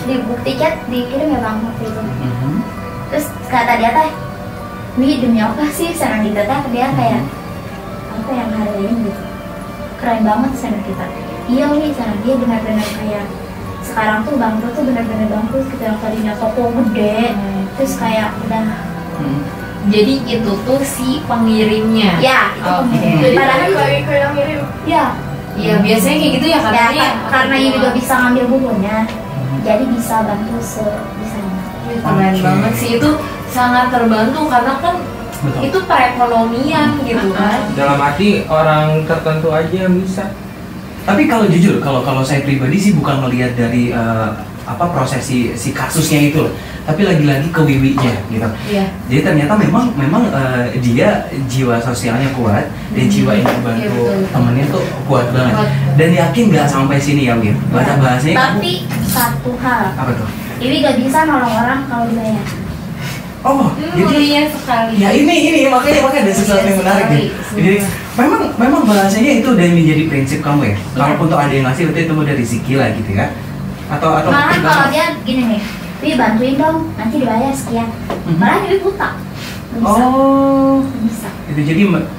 Speaker 3: Di bukti chat dikirim ya bangkrut itu. Terus kata dia teh, "Wi demi apa sih senang gitu teh?" Dia kayak apa yang hargain gitu. Keren banget sana kita. Iya Wi, sana dia benar-benar kayak sekarang tuh bangkrut tuh bener-bener bangkrut gitu, yang tadinya toko gede terus kayak udah
Speaker 4: Jadi itu tuh si pengirimnya.
Speaker 3: ya itu pengirim.
Speaker 5: Jadi
Speaker 3: Padahal
Speaker 5: lagi ke yang ngirim.
Speaker 3: ya
Speaker 4: Iya, biasanya kayak gitu ya
Speaker 3: ya
Speaker 4: katanya.
Speaker 3: karena ini juga bisa ngambil bukunya, jadi bisa bantu sebisanya.
Speaker 4: Keren banget sih, itu sangat terbantu karena kan
Speaker 1: Betul.
Speaker 4: itu perekonomian gitu kan.
Speaker 2: Dalam arti orang tertentu aja yang bisa.
Speaker 1: Tapi kalau jujur, kalau saya pribadi sih bukan melihat dari proses si kasusnya itu, tapi lagi-lagi ke Wiwi-nya gitu.
Speaker 4: Iya.
Speaker 1: Jadi ternyata memang dia jiwa sosialnya kuat dan jiwa yang
Speaker 4: Iya,
Speaker 1: membantu
Speaker 4: betul.
Speaker 1: temennya tuh kuat banget.
Speaker 4: Kuat.
Speaker 1: Dan yakin nggak sampai sini ya, Wir? Bahasanya
Speaker 3: Tapi satu hal,
Speaker 1: apa tuh?
Speaker 3: ini gak bisa nolong orang kalau dibayar.
Speaker 1: Oh, jadi
Speaker 4: Mulia sekali.
Speaker 1: ya ini makanya ada sesuatu yang menarik nih. Jadi memang bahasanya itu udah menjadi prinsip kamu ya. Kalaupun tuh ada yang ngasih itu mau dari rezeki lah gitu ya. Atau
Speaker 3: Malah
Speaker 1: mungkin
Speaker 3: kalau
Speaker 1: kamu-
Speaker 3: dia gini nih, Wi bantuin dong, nanti dibayar sekian. Malah Wi buta. Nggak bisa.
Speaker 1: Oh,
Speaker 3: Nggak bisa.
Speaker 1: itu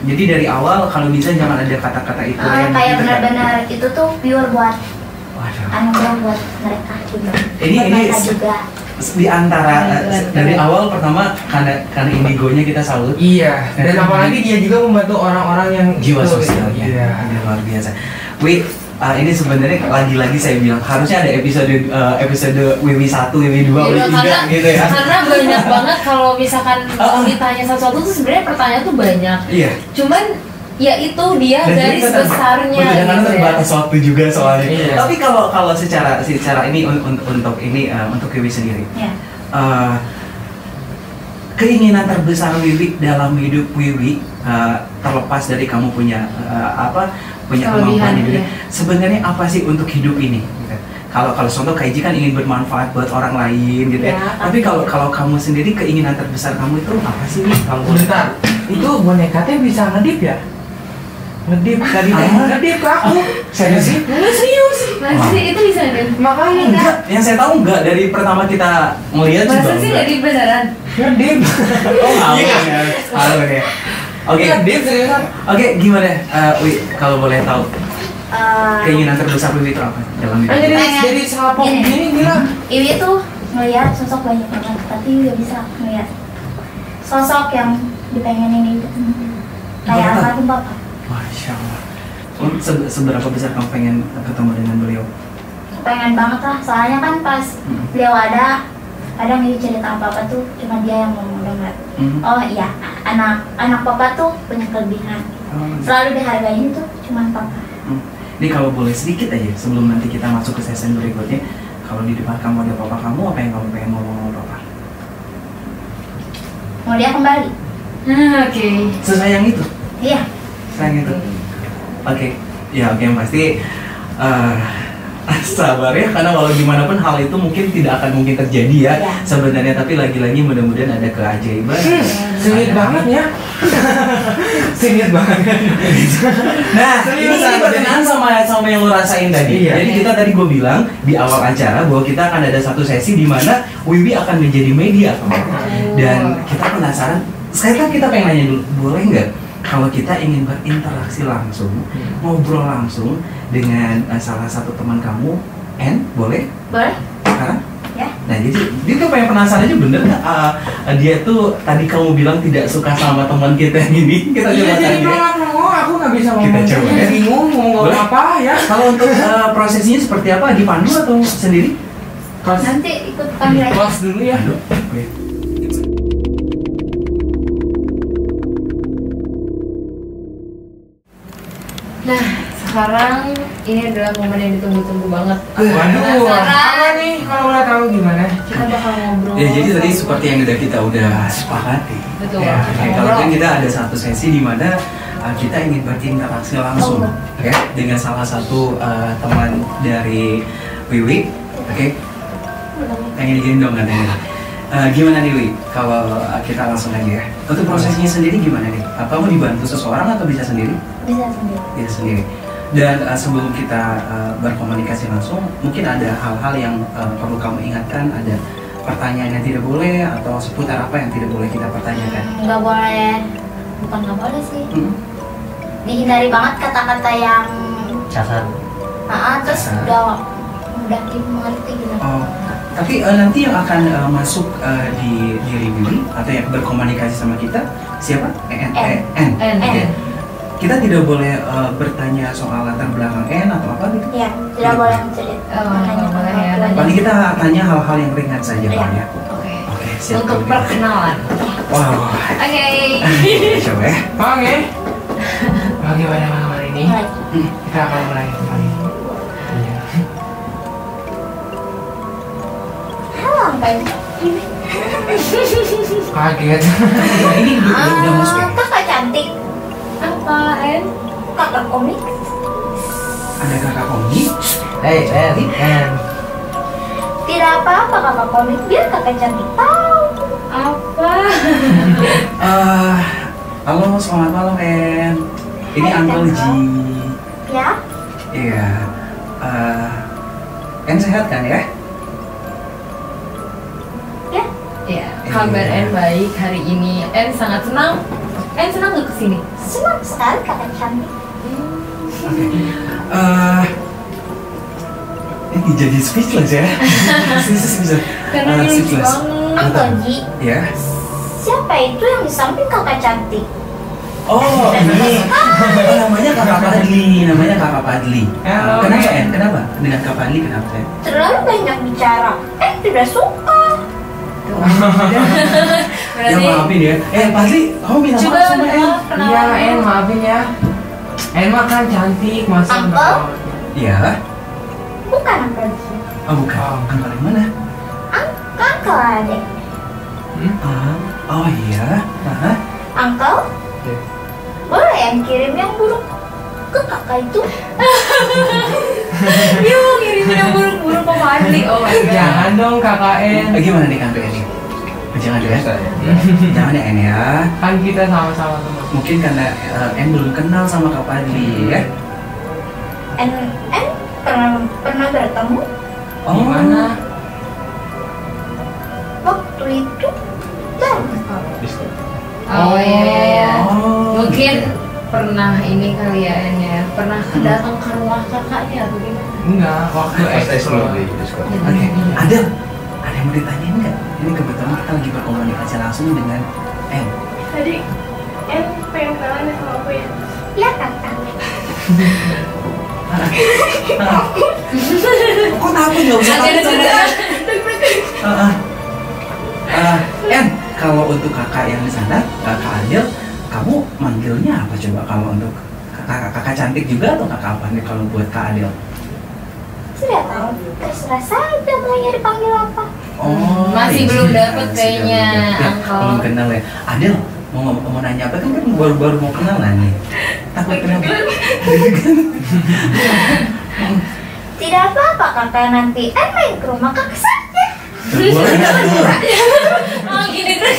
Speaker 1: jadi dari awal kalau bisa jangan ada kata-kata itu yang
Speaker 3: Kayak
Speaker 1: gitu kan.
Speaker 3: benar-benar itu tuh pure buat
Speaker 1: Waduh.
Speaker 3: anugerah buat mereka juga.
Speaker 1: Ini-
Speaker 3: Buat
Speaker 1: ini
Speaker 3: mereka juga.
Speaker 1: Di antara dari awal pertama karena indigonya kita salut.
Speaker 2: Iya. Dan apalagi dia juga membantu orang-orang yang
Speaker 1: Jiwa
Speaker 2: itu,
Speaker 1: sosialnya
Speaker 2: Iya.
Speaker 1: ini luar biasa. Wi, ini sebenarnya lagi-lagi saya bilang harusnya ada episode Wiwi 1, Wiwi 2, Wiwi 3 gitu ya.
Speaker 4: Karena banyak banget kalau misalkan ditanya sesuatu tuh sebenarnya pertanyaan tuh banyak.
Speaker 1: Iya.
Speaker 4: Cuman ya itu dia
Speaker 1: Dan
Speaker 4: garis
Speaker 1: juga
Speaker 4: besarnya
Speaker 1: karena
Speaker 4: gitu ya.
Speaker 1: terbatas waktu juga soalnya.
Speaker 2: Iya.
Speaker 1: Tapi kalau secara ini untuk Wiwi sendiri.
Speaker 3: Ya.
Speaker 1: Keinginan terbesar Wiwi dalam hidup Wiwi terlepas dari kamu punya punya kemampuan
Speaker 4: Kelebihan,
Speaker 1: hidup.
Speaker 4: iya.
Speaker 1: Sebenarnya apa sih untuk hidup ini? Gitu. Kalau contoh Kak Iji kan ingin bermanfaat buat orang lain gitu ya.
Speaker 3: Ya,
Speaker 1: Tapi kalau kamu sendiri keinginan terbesar kamu itu apa sih nih? Kalau boleh
Speaker 2: Bentar, itu bonekanya bisa ngedip ya? Ngedip tadi ngedip ke aku. Serius sih? Serius.
Speaker 4: Masa sih itu bisa kan?
Speaker 2: Makanya
Speaker 1: Enggak, yang saya tahu enggak dari pertama kita melihat juga
Speaker 4: Masa sih
Speaker 1: enggak.
Speaker 4: jadi beneran?
Speaker 2: ngedip.
Speaker 1: Oh, halo ya. Oke,
Speaker 2: Ngedip seriusan.
Speaker 1: oke, gimana, Wi, kalau boleh tahu
Speaker 3: Eh,
Speaker 1: keinginan terbesar Wiwi itu apa dalam hidup?
Speaker 2: Jadi salpok
Speaker 3: Gini.
Speaker 2: gini gila.
Speaker 3: Iwi tuh ngeliat sosok banyak banget, tapi gak bisa ngeliat sosok yang dipengenin itu kayak
Speaker 1: Bapak.
Speaker 3: almarhum bapak.
Speaker 1: Masya Allah. Seberapa besar kamu pengen ketemu dengan beliau?
Speaker 3: Pengen banget lah, soalnya kan pas beliau ada, kadang Iwi cerita apa tuh cuma dia yang mau dengar. Oh iya, anak papa tuh punya kelebihan, selalu dihargain tuh cuma papa.
Speaker 1: Ini kalau boleh sedikit aja sebelum nanti kita masuk ke sesi berikutnya, kalau di depan kamu ada papa kamu, apa yang kamu pengen ngomong sama papa?
Speaker 3: Mau dia kembali?
Speaker 4: Oke.
Speaker 1: Sesayang itu,
Speaker 3: Iya.
Speaker 1: sayang itu. Oke, ya oke, yang pasti sabar ya, karena walau gimana pun hal itu mungkin tidak akan mungkin terjadi ya
Speaker 3: Ya.
Speaker 1: sebenarnya, tapi lagi-lagi mudah-mudahan ada keajaiban.
Speaker 2: Sengit banget ya. Sengit banget.
Speaker 1: Nah,
Speaker 2: Serius,
Speaker 1: ini berkenaan sama yang lo rasain tadi.
Speaker 2: Iya.
Speaker 1: Jadi kita tadi gue bilang di awal acara bahwa kita akan ada satu sesi di mana Wiwi akan menjadi media, dan kita penasaran. Sekarang kita pengen nanya dulu, boleh nggak kalau kita ingin berinteraksi langsung, ngobrol langsung dengan salah satu teman kamu, boleh?
Speaker 3: Boleh?
Speaker 1: Sekarang?
Speaker 3: Ya.
Speaker 1: Nah, jadi dia tuh pengen penasaran aja, bener nggak dia tuh tadi kamu bilang tidak suka sama teman kita yang ini? Kita
Speaker 2: Iya
Speaker 1: coba
Speaker 2: jadi
Speaker 1: tanya.
Speaker 2: nongol aku nggak bisa
Speaker 1: Kita
Speaker 2: ngomong.
Speaker 1: coba
Speaker 2: Saya
Speaker 1: ya.
Speaker 2: bingung mau ngomong
Speaker 1: Boleh?
Speaker 2: apa ya.
Speaker 1: Kalau untuk prosesnya seperti apa? Dipandu atau sendiri?
Speaker 3: Nanti ikut panggil aja.
Speaker 2: Close dulu ya.
Speaker 1: Pandu. Oke.
Speaker 4: Nah, sekarang ini adalah momen yang ditunggu-tunggu banget.
Speaker 2: Waduh,
Speaker 4: Penasaran?
Speaker 2: apa nih kalau boleh tahu gimana?
Speaker 4: Kita bakal ngobrol.
Speaker 1: Ya, jadi tadi seperti yang kita udah sepakati.
Speaker 4: Betul.
Speaker 1: Ya,
Speaker 4: Kita
Speaker 1: kalau
Speaker 4: ngobrol.
Speaker 1: kan kita ada satu sesi di mana kita ingin berinteraksi langsung, ya, dengan salah satu teman dari Wiwi, oke? Pengen digendong katanya. Gimana nih Wi? Kalau kita langsung aja ya. Untuk prosesnya sendiri gimana nih? Kamu dibantu seseorang atau bisa sendiri?
Speaker 3: Bisa sendiri.
Speaker 1: Bisa sendiri. Dan sebelum kita berkomunikasi langsung, mungkin ada hal-hal yang perlu kamu ingatkan, ada pertanyaan yang tidak boleh atau seputar apa yang tidak boleh kita pertanyakan.
Speaker 3: Nggak boleh, bukan nggak boleh sih.
Speaker 1: Hmm.
Speaker 3: Dihindari banget kata-kata yang
Speaker 1: Casar.
Speaker 3: terus
Speaker 1: Kasar.
Speaker 3: udah mudah dimengerti gitu.
Speaker 1: Oh, tapi nanti yang akan masuk di Ribili atau yang berkomunikasi sama kita siapa? N. Oke. Kita tidak boleh bertanya soal latar belakang N atau apa gitu?
Speaker 3: Iya, tidak boleh mencerita.
Speaker 4: boleh ya.
Speaker 1: Paling kita tanya hal-hal yang ringan saja Pak ya.
Speaker 4: Oke.
Speaker 1: Siap.
Speaker 4: Untuk perkenalan.
Speaker 1: Wow.
Speaker 4: Oke.
Speaker 1: Coba ya.
Speaker 2: Oke. Bagaimana malam ini? Kita akan mulai kembali. Iya.
Speaker 3: Halo, Angka.
Speaker 2: Kaget.
Speaker 1: Ini udah masuk ya?
Speaker 3: Kakak cantik.
Speaker 4: Apa, En?
Speaker 3: Kakak komik.
Speaker 1: Ada kakak komik?
Speaker 2: N.
Speaker 3: Tidak apa-apa kakak komik, biar kakak cantik tahu.
Speaker 4: Apa?
Speaker 1: Halo, selamat malam En. Ini
Speaker 3: Hai,
Speaker 1: Uncle Ji.
Speaker 3: Ya,
Speaker 1: Iya. En sehat kan ya?
Speaker 3: ya.
Speaker 4: Ya, kabar En baik hari ini. En sangat senang. En senang gak kesini?
Speaker 3: Senang sekali kakak cantik.
Speaker 1: Ini jadi speechless ya. Speechless.
Speaker 4: Karena dia lucu
Speaker 1: Speechless.
Speaker 4: banget.
Speaker 3: Uncle Ji,
Speaker 1: Ya.
Speaker 3: siapa itu yang di samping kakak cantik?
Speaker 1: Oh, ini namanya Kakak Padli,
Speaker 2: Halo,
Speaker 1: Kenapa
Speaker 2: En.
Speaker 1: En? Kenapa? Dengan Kak Padli kenapa En?
Speaker 3: Terlalu banyak bicara. Tidak suka.
Speaker 1: Ya
Speaker 4: Berarti
Speaker 1: maafin ya. Padli, kamu minta
Speaker 4: coba
Speaker 1: maaf sama En.
Speaker 4: kenalan.
Speaker 2: Iya, En, maafin ya. En mah kan cantik, masa
Speaker 3: Uncle?
Speaker 2: enggak?
Speaker 1: Iya.
Speaker 3: Bukan Uncle Ji.
Speaker 1: Oh bukan. Uncle yang mana?
Speaker 3: Uncle adek.
Speaker 1: Oh iya.
Speaker 3: Uncle, boleh yang kirim yang buruk ke kakak itu?
Speaker 4: Yuk ngirimin yang buruk-buruk ke Fadli. Oh my god.
Speaker 2: Jangan dong kakak N.
Speaker 1: Gimana nih Kang ini? Jangan ya. Jangan ya En ya.
Speaker 2: Kan kita sama-sama teman.
Speaker 1: Mungkin karena En belum kenal sama Kak Padli ya.
Speaker 3: En pernah bertemu
Speaker 1: Oh.
Speaker 2: Gimana?
Speaker 3: waktu itu bagus.
Speaker 4: Oh iya.
Speaker 1: Oh,
Speaker 4: Mungkin
Speaker 1: gitu.
Speaker 4: pernah ini kali ya En ya. Pernah datang ke rumah kakaknya atau gimana?
Speaker 2: Enggak, waktu explore.
Speaker 1: Oke, ada yang mau ditanyain nggak? Ini kebetulan kita lagi berkomunikasi langsung dengan En.
Speaker 5: Tadi En pengen kenalan ya sama aku ya.
Speaker 3: Ya kakak.
Speaker 1: Kok takut nggak usah
Speaker 4: Ada
Speaker 1: takut?
Speaker 4: juga.
Speaker 1: En, kalau untuk kakak yang di sana, kakak Adel, kamu manggilnya apa coba kalau untuk kakak cantik juga atau kakak apa nih kalau buat Kak Adel?
Speaker 3: Tidak tahu. Terserah saja maunya dipanggil apa.
Speaker 1: Oh,
Speaker 4: Masih
Speaker 1: iya,
Speaker 4: belum dapet
Speaker 1: masih
Speaker 4: kayaknya,
Speaker 1: belum dapet.
Speaker 4: Uncle.
Speaker 1: Belum kenal ya. Adel, mau nanya apa kan baru mau kenalan nih. Takut kenapa?
Speaker 3: Tidak apa-apa kakak, nanti En main ke rumah kakak saja.
Speaker 1: Boleh nggak?
Speaker 4: Oh gini tuh.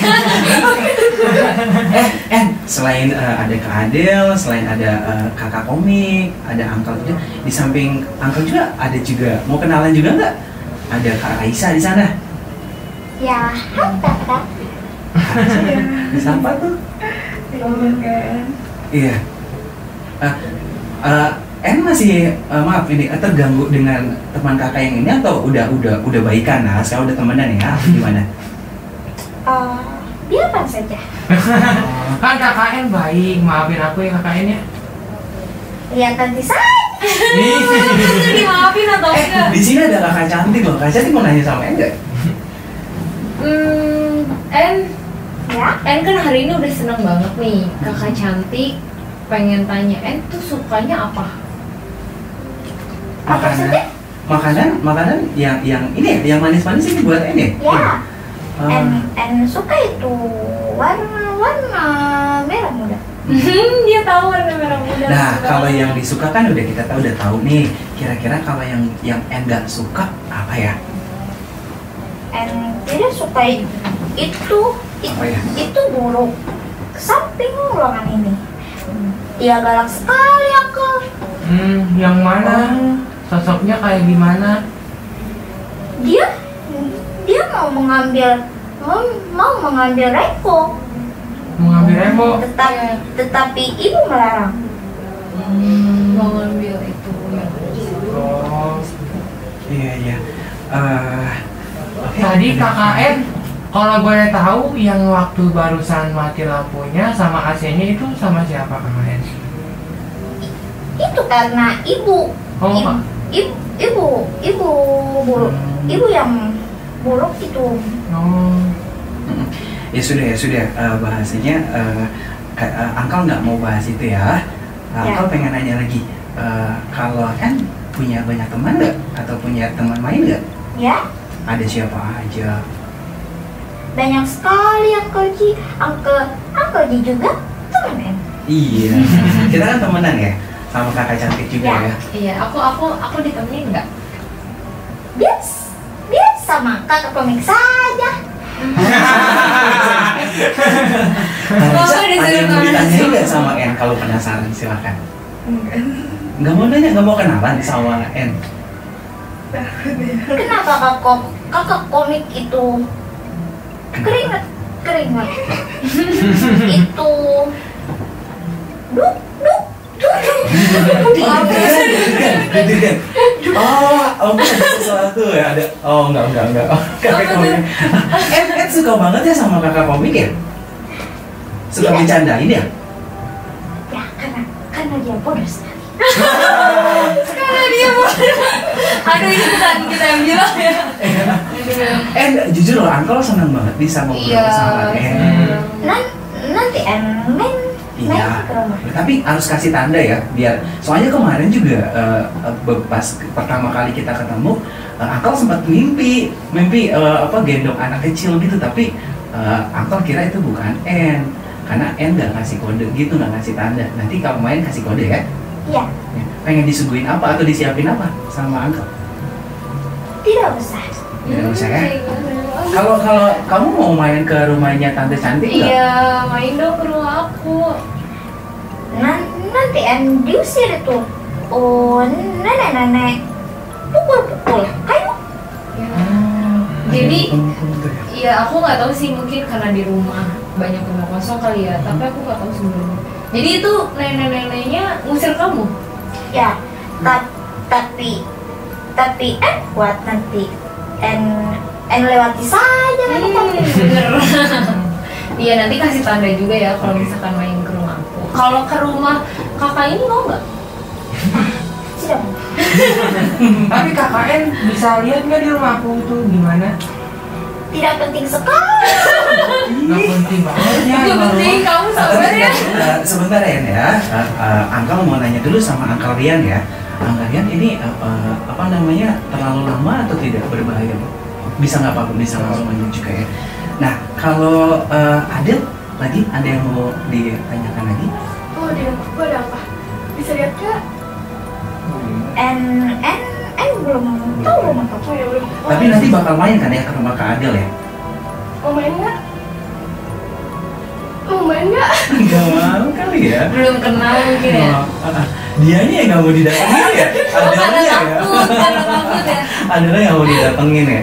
Speaker 1: En, selain ada Kak Adel, selain ada kakak komik, ada Uncle juga. Di samping Uncle juga ada juga. Mau kenalan juga nggak? Ada Kak Aisyah di sana.
Speaker 3: Ya, hai kakak.
Speaker 1: Bisa apa tuh? Iya. En masih maaf ini terganggu dengan teman kakak yang ini atau udah baikan nah sekarang udah temenan ya atau gimana?
Speaker 3: Biarkan saja.
Speaker 2: Kan kakak N baik, maafin aku ya kakak N ya.
Speaker 3: Lihat nanti saja.
Speaker 4: Itu dimaafin atau enggak?
Speaker 1: Di sini ada kakak cantik loh. Kakak cantik mau nanya sama En nggak?
Speaker 4: En
Speaker 3: Ya.
Speaker 4: En kan hari ini udah seneng banget nih. Kakak cantik pengen tanya En tuh sukanya apa?
Speaker 3: Apa saja?
Speaker 1: Makanan yang ini ya, yang manis-manis ini buat En ya?
Speaker 3: Ya.
Speaker 1: Ah.
Speaker 3: En suka itu warna merah muda.
Speaker 4: Dia tahu warna merah muda.
Speaker 1: Nah, kalau yang disuka kan udah kita tahu, udah tahu nih. Kira-kira kalau yang En nggak suka apa ya?
Speaker 3: En tidak suka itu
Speaker 1: Apa ya?
Speaker 3: itu buruk. Samping ruangan ini. Dia galak sekali aku.
Speaker 2: Yang mana? Sosoknya kayak gimana?
Speaker 3: Dia mau mengambil Repo.
Speaker 2: Mengambil Remo?
Speaker 3: Tetapi ibu melarang.
Speaker 4: Mau ngambil itu yang
Speaker 2: Oh.
Speaker 1: Iya. Oke.
Speaker 2: Tadi KKN, kalau boleh tahu yang waktu barusan mati lampunya sama AC-nya itu sama siapa KKN?
Speaker 3: Itu karena ibu.
Speaker 2: Oh, Pak.
Speaker 3: Ibu yang buruk itu.
Speaker 2: Oh.
Speaker 1: Ya sudah. Bahasanya Angkal nggak mau bahas itu ya. Angkal pengen nanya lagi. Kalau kan punya banyak teman nggak? Atau punya teman main nggak?
Speaker 3: Ya.
Speaker 1: Ada siapa aja?
Speaker 3: Banyak sekali Uncle Ji juga temen.
Speaker 1: Iya. Kita kan temenan ya, sama kakak cantik juga ya.
Speaker 4: Iya, aku ditemenin nggak?
Speaker 3: Biasa kakak komik saja.
Speaker 1: Ada yang mau ditanyain nggak sama En? Kalau penasaran silakan. Nggak mau nanya, nggak mau kenalan sama En.
Speaker 3: Kenapa kakak komik itu keringat itu duk
Speaker 1: Oke, ada sesuatu ya, ada. Enggak. Kakak komik. En suka banget ya sama kakak komik ya? Suka bercandain ya?
Speaker 3: Ya, karena dia bodoh sekali.
Speaker 4: Karena dia bodoh. Aduh, ini bukan kita yang bilang ya.
Speaker 1: Jujur loh, Angkol senang banget bisa ngobrol sama
Speaker 3: Nanti main
Speaker 1: Iya,
Speaker 3: ke rumah.
Speaker 1: tapi harus kasih tanda ya, biar soalnya kemarin juga pas pertama kali kita ketemu, Angkol sempat mimpi gendong anak kecil gitu, tapi Angkol kira itu bukan En, karena En nggak ngasih kode gitu, nggak ngasih tanda. Nanti kalau main kasih kode ya.
Speaker 3: Iya.
Speaker 1: Pengen disuguhin apa atau disiapin apa sama Angkol?
Speaker 3: Tidak usah.
Speaker 1: Tidak usah ya. Kalau kamu mau main ke rumahnya Tante Cantik nggak?
Speaker 4: Iya, main dong ke rumah aku.
Speaker 3: Nanti diusir itu. Oh, nenek pukul kayu.
Speaker 4: Jadi, ya aku nggak tahu sih, mungkin karena di rumah banyak rumah kosong kali ya. Tapi aku nggak tahu sebenarnya. Jadi itu nenek-neneknya ngusir kamu?
Speaker 3: Ya, tapi kuat nanti lewati saja kan
Speaker 4: bener. Iya, nanti kasih tanda juga ya kalau misalkan main ke rumah aku. Kalau ke rumah kakak ini mau nggak?
Speaker 3: Tidak.
Speaker 2: Tapi KKN bisa lihat nggak di rumah aku itu gimana?
Speaker 3: Tidak penting sekali.
Speaker 2: Nggak penting banget ya.
Speaker 4: Gak penting, kamu sabar ya.
Speaker 1: Sebentar ya. Angkal mau nanya dulu sama Angkal Rian ya. Angkal Rian ini terlalu lama atau tidak berbahaya? Bisa nggak apa-apa, bisa langsung lanjut juga ya. Nah, kalau ada yang mau ditanyakan lagi?
Speaker 5: Oh, di rumah gue ada apa? Bisa lihat nggak?
Speaker 3: Belum tahu rumah kamu.
Speaker 5: Oh ya belum.
Speaker 1: Tapi nanti bakal main kan ya ke rumah Kak Adel ya?
Speaker 5: Mau main nggak?
Speaker 1: Nggak mau kali ya?
Speaker 4: Belum kenal mungkin ya.
Speaker 1: Dianya yang nggak mau didatengin ya?
Speaker 4: Karena takut ya.
Speaker 1: Adalah yang mau didatengin ya?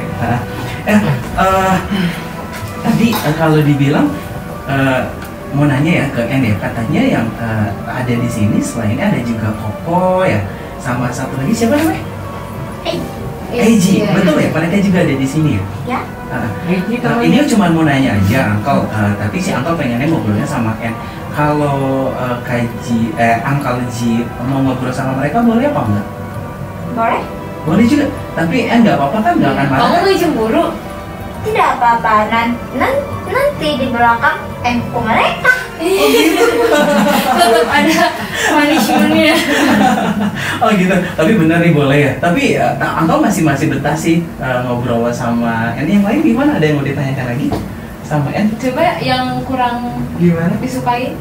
Speaker 1: Tadi kalau dibilang mau nanya ya ke En ya, katanya yang ada di sini selain ada juga Koko ya, sama satu lagi siapa namanya? Eiji, betul ya? Mereka juga ada di sini ya?
Speaker 3: Ya.
Speaker 1: Ini cuma mau nanya aja, Angkol. Tapi si Angkol pengennya ngobrolnya sama En. Kalau Angkol Ji mau ngobrol sama mereka boleh apa enggak?
Speaker 3: Boleh.
Speaker 1: Boleh juga. Tapi En nggak apa-apa kan? Nggak akan marah.
Speaker 4: Kamu nggak cemburu?
Speaker 3: Tidak apa-apa. Nanti di belakang pukul mereka.
Speaker 4: Tetap ada punishment-nya.
Speaker 1: Oh gitu. Tapi bener nih boleh ya. Tapi Angkol masih betah sih ngobrol sama En. Yang lain gimana? Ada yang mau ditanyakan lagi sama En?
Speaker 4: Coba yang kurang
Speaker 2: Gimana?
Speaker 4: disukai.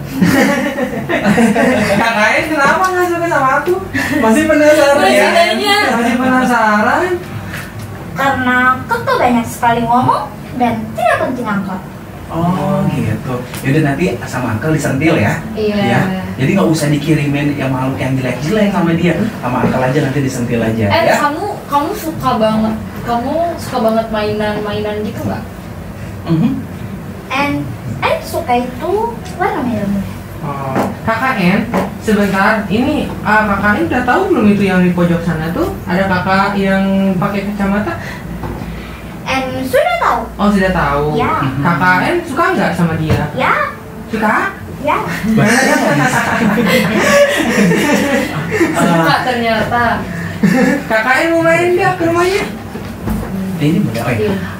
Speaker 2: KKN kenapa nggak suka sama aku?
Speaker 1: Masih penasaran
Speaker 4: Masih
Speaker 1: ya?
Speaker 4: nanya.
Speaker 2: Masih penasaran?
Speaker 3: Karena kakak banyak sekali ngomong dan tidak penting angkot.
Speaker 1: Oh gitu. Yaudah nanti sama Angkol disentil ya.
Speaker 4: Iya.
Speaker 1: Ya. Jadi nggak usah dikirimin yang makhluk yang jelek-jelek sama dia. Sama Angkol aja nanti disentil aja ya.
Speaker 4: Kamu suka banget. Kamu suka banget mainan gitu nggak?
Speaker 3: And suka itu warna merah.
Speaker 2: Oh, KKN, sebentar. Ini KKN udah tahu belum itu yang di pojok sana tuh? Ada kakak yang pakai kacamata?
Speaker 3: Sudah tahu.
Speaker 2: Oh, sudah tahu.
Speaker 3: Ya.
Speaker 2: KKN suka nggak sama dia?
Speaker 3: Ya.
Speaker 2: Suka?
Speaker 3: Ya.
Speaker 4: Suka ternyata.
Speaker 2: KKN mau main nggak ke rumahnya?
Speaker 1: Ini boleh.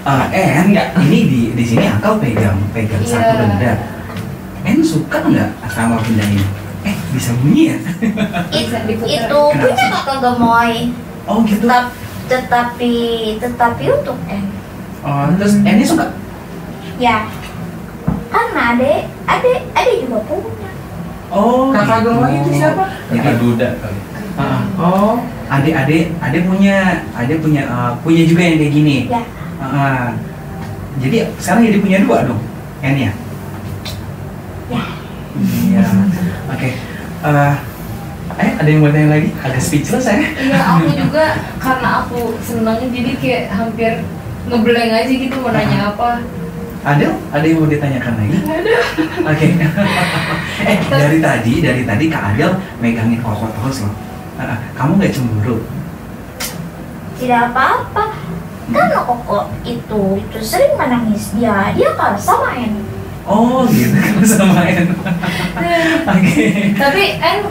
Speaker 1: Oh ya. Enggak. Ini di sini Uncle pegang satu benda. Suka nggak sama benda ini? Bisa bunyi ya?
Speaker 3: Itu punya kakak gemoy.
Speaker 1: Oh gitu.
Speaker 3: Tetapi untuk
Speaker 1: Oh, terus ini suka?
Speaker 3: Ya. Karena adek juga punya.
Speaker 1: Oh,
Speaker 2: kakak
Speaker 1: gitu.
Speaker 2: gemoy itu siapa?
Speaker 1: Kakak duda kali.
Speaker 2: Oh,
Speaker 1: Adik punya juga yang kayak gini.
Speaker 3: Ya.
Speaker 1: Jadi sekarang jadi punya dua dong, ya?
Speaker 3: Ya.
Speaker 1: Iya. Oke. Ada yang mau tanya lagi? Agak speechless ya?
Speaker 4: Iya, aku juga karena aku seneng jadi kayak hampir ngeblank aja gitu mau nanya apa.
Speaker 1: Ada yang mau ditanyakan lagi?
Speaker 4: Ada.
Speaker 1: Oke. Dari tadi Kak Adel megangin Koko terus loh. Kamu nggak cemburu?
Speaker 3: Tidak apa-apa. Karena Koko itu sering menangis. Dia kalah sama En.
Speaker 1: Oh gitu, kamu samain. Oke.
Speaker 4: Tapi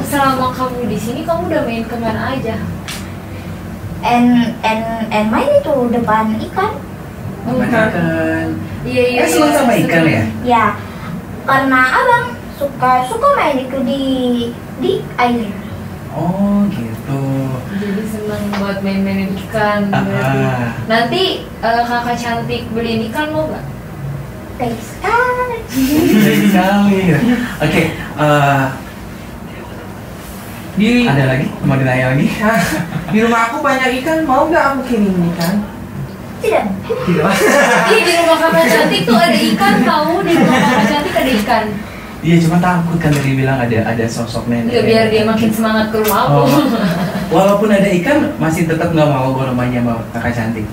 Speaker 4: selama kamu di sini kamu udah main kemana aja?
Speaker 3: En main itu depan ikan.
Speaker 1: Ikan.
Speaker 4: Iya.
Speaker 1: Senang sama ikan ya?
Speaker 3: Ya. Karena abang suka main itu di air.
Speaker 1: Oh gitu.
Speaker 4: Jadi seneng buat main-mainin ikan. Berarti. Nanti kakak cantik beliin ikan mau gak?
Speaker 3: Baik sekali.
Speaker 1: Sekali. Oke. Ada lagi? Mau ditanya lagi?
Speaker 2: di rumah aku banyak ikan, mau nggak aku kirim ikan?
Speaker 3: Tidak.
Speaker 4: Iya, di rumah kakak cantik tuh ada ikan tahu, di rumah kakak cantik ada ikan.
Speaker 1: Iya, cuma takut kan tadi bilang ada sosok nenek.
Speaker 4: Nggak, biar dia makin semangat ke rumah aku.
Speaker 1: Walaupun ada ikan, masih tetap nggak mau gue rumahnya sama kakak cantik.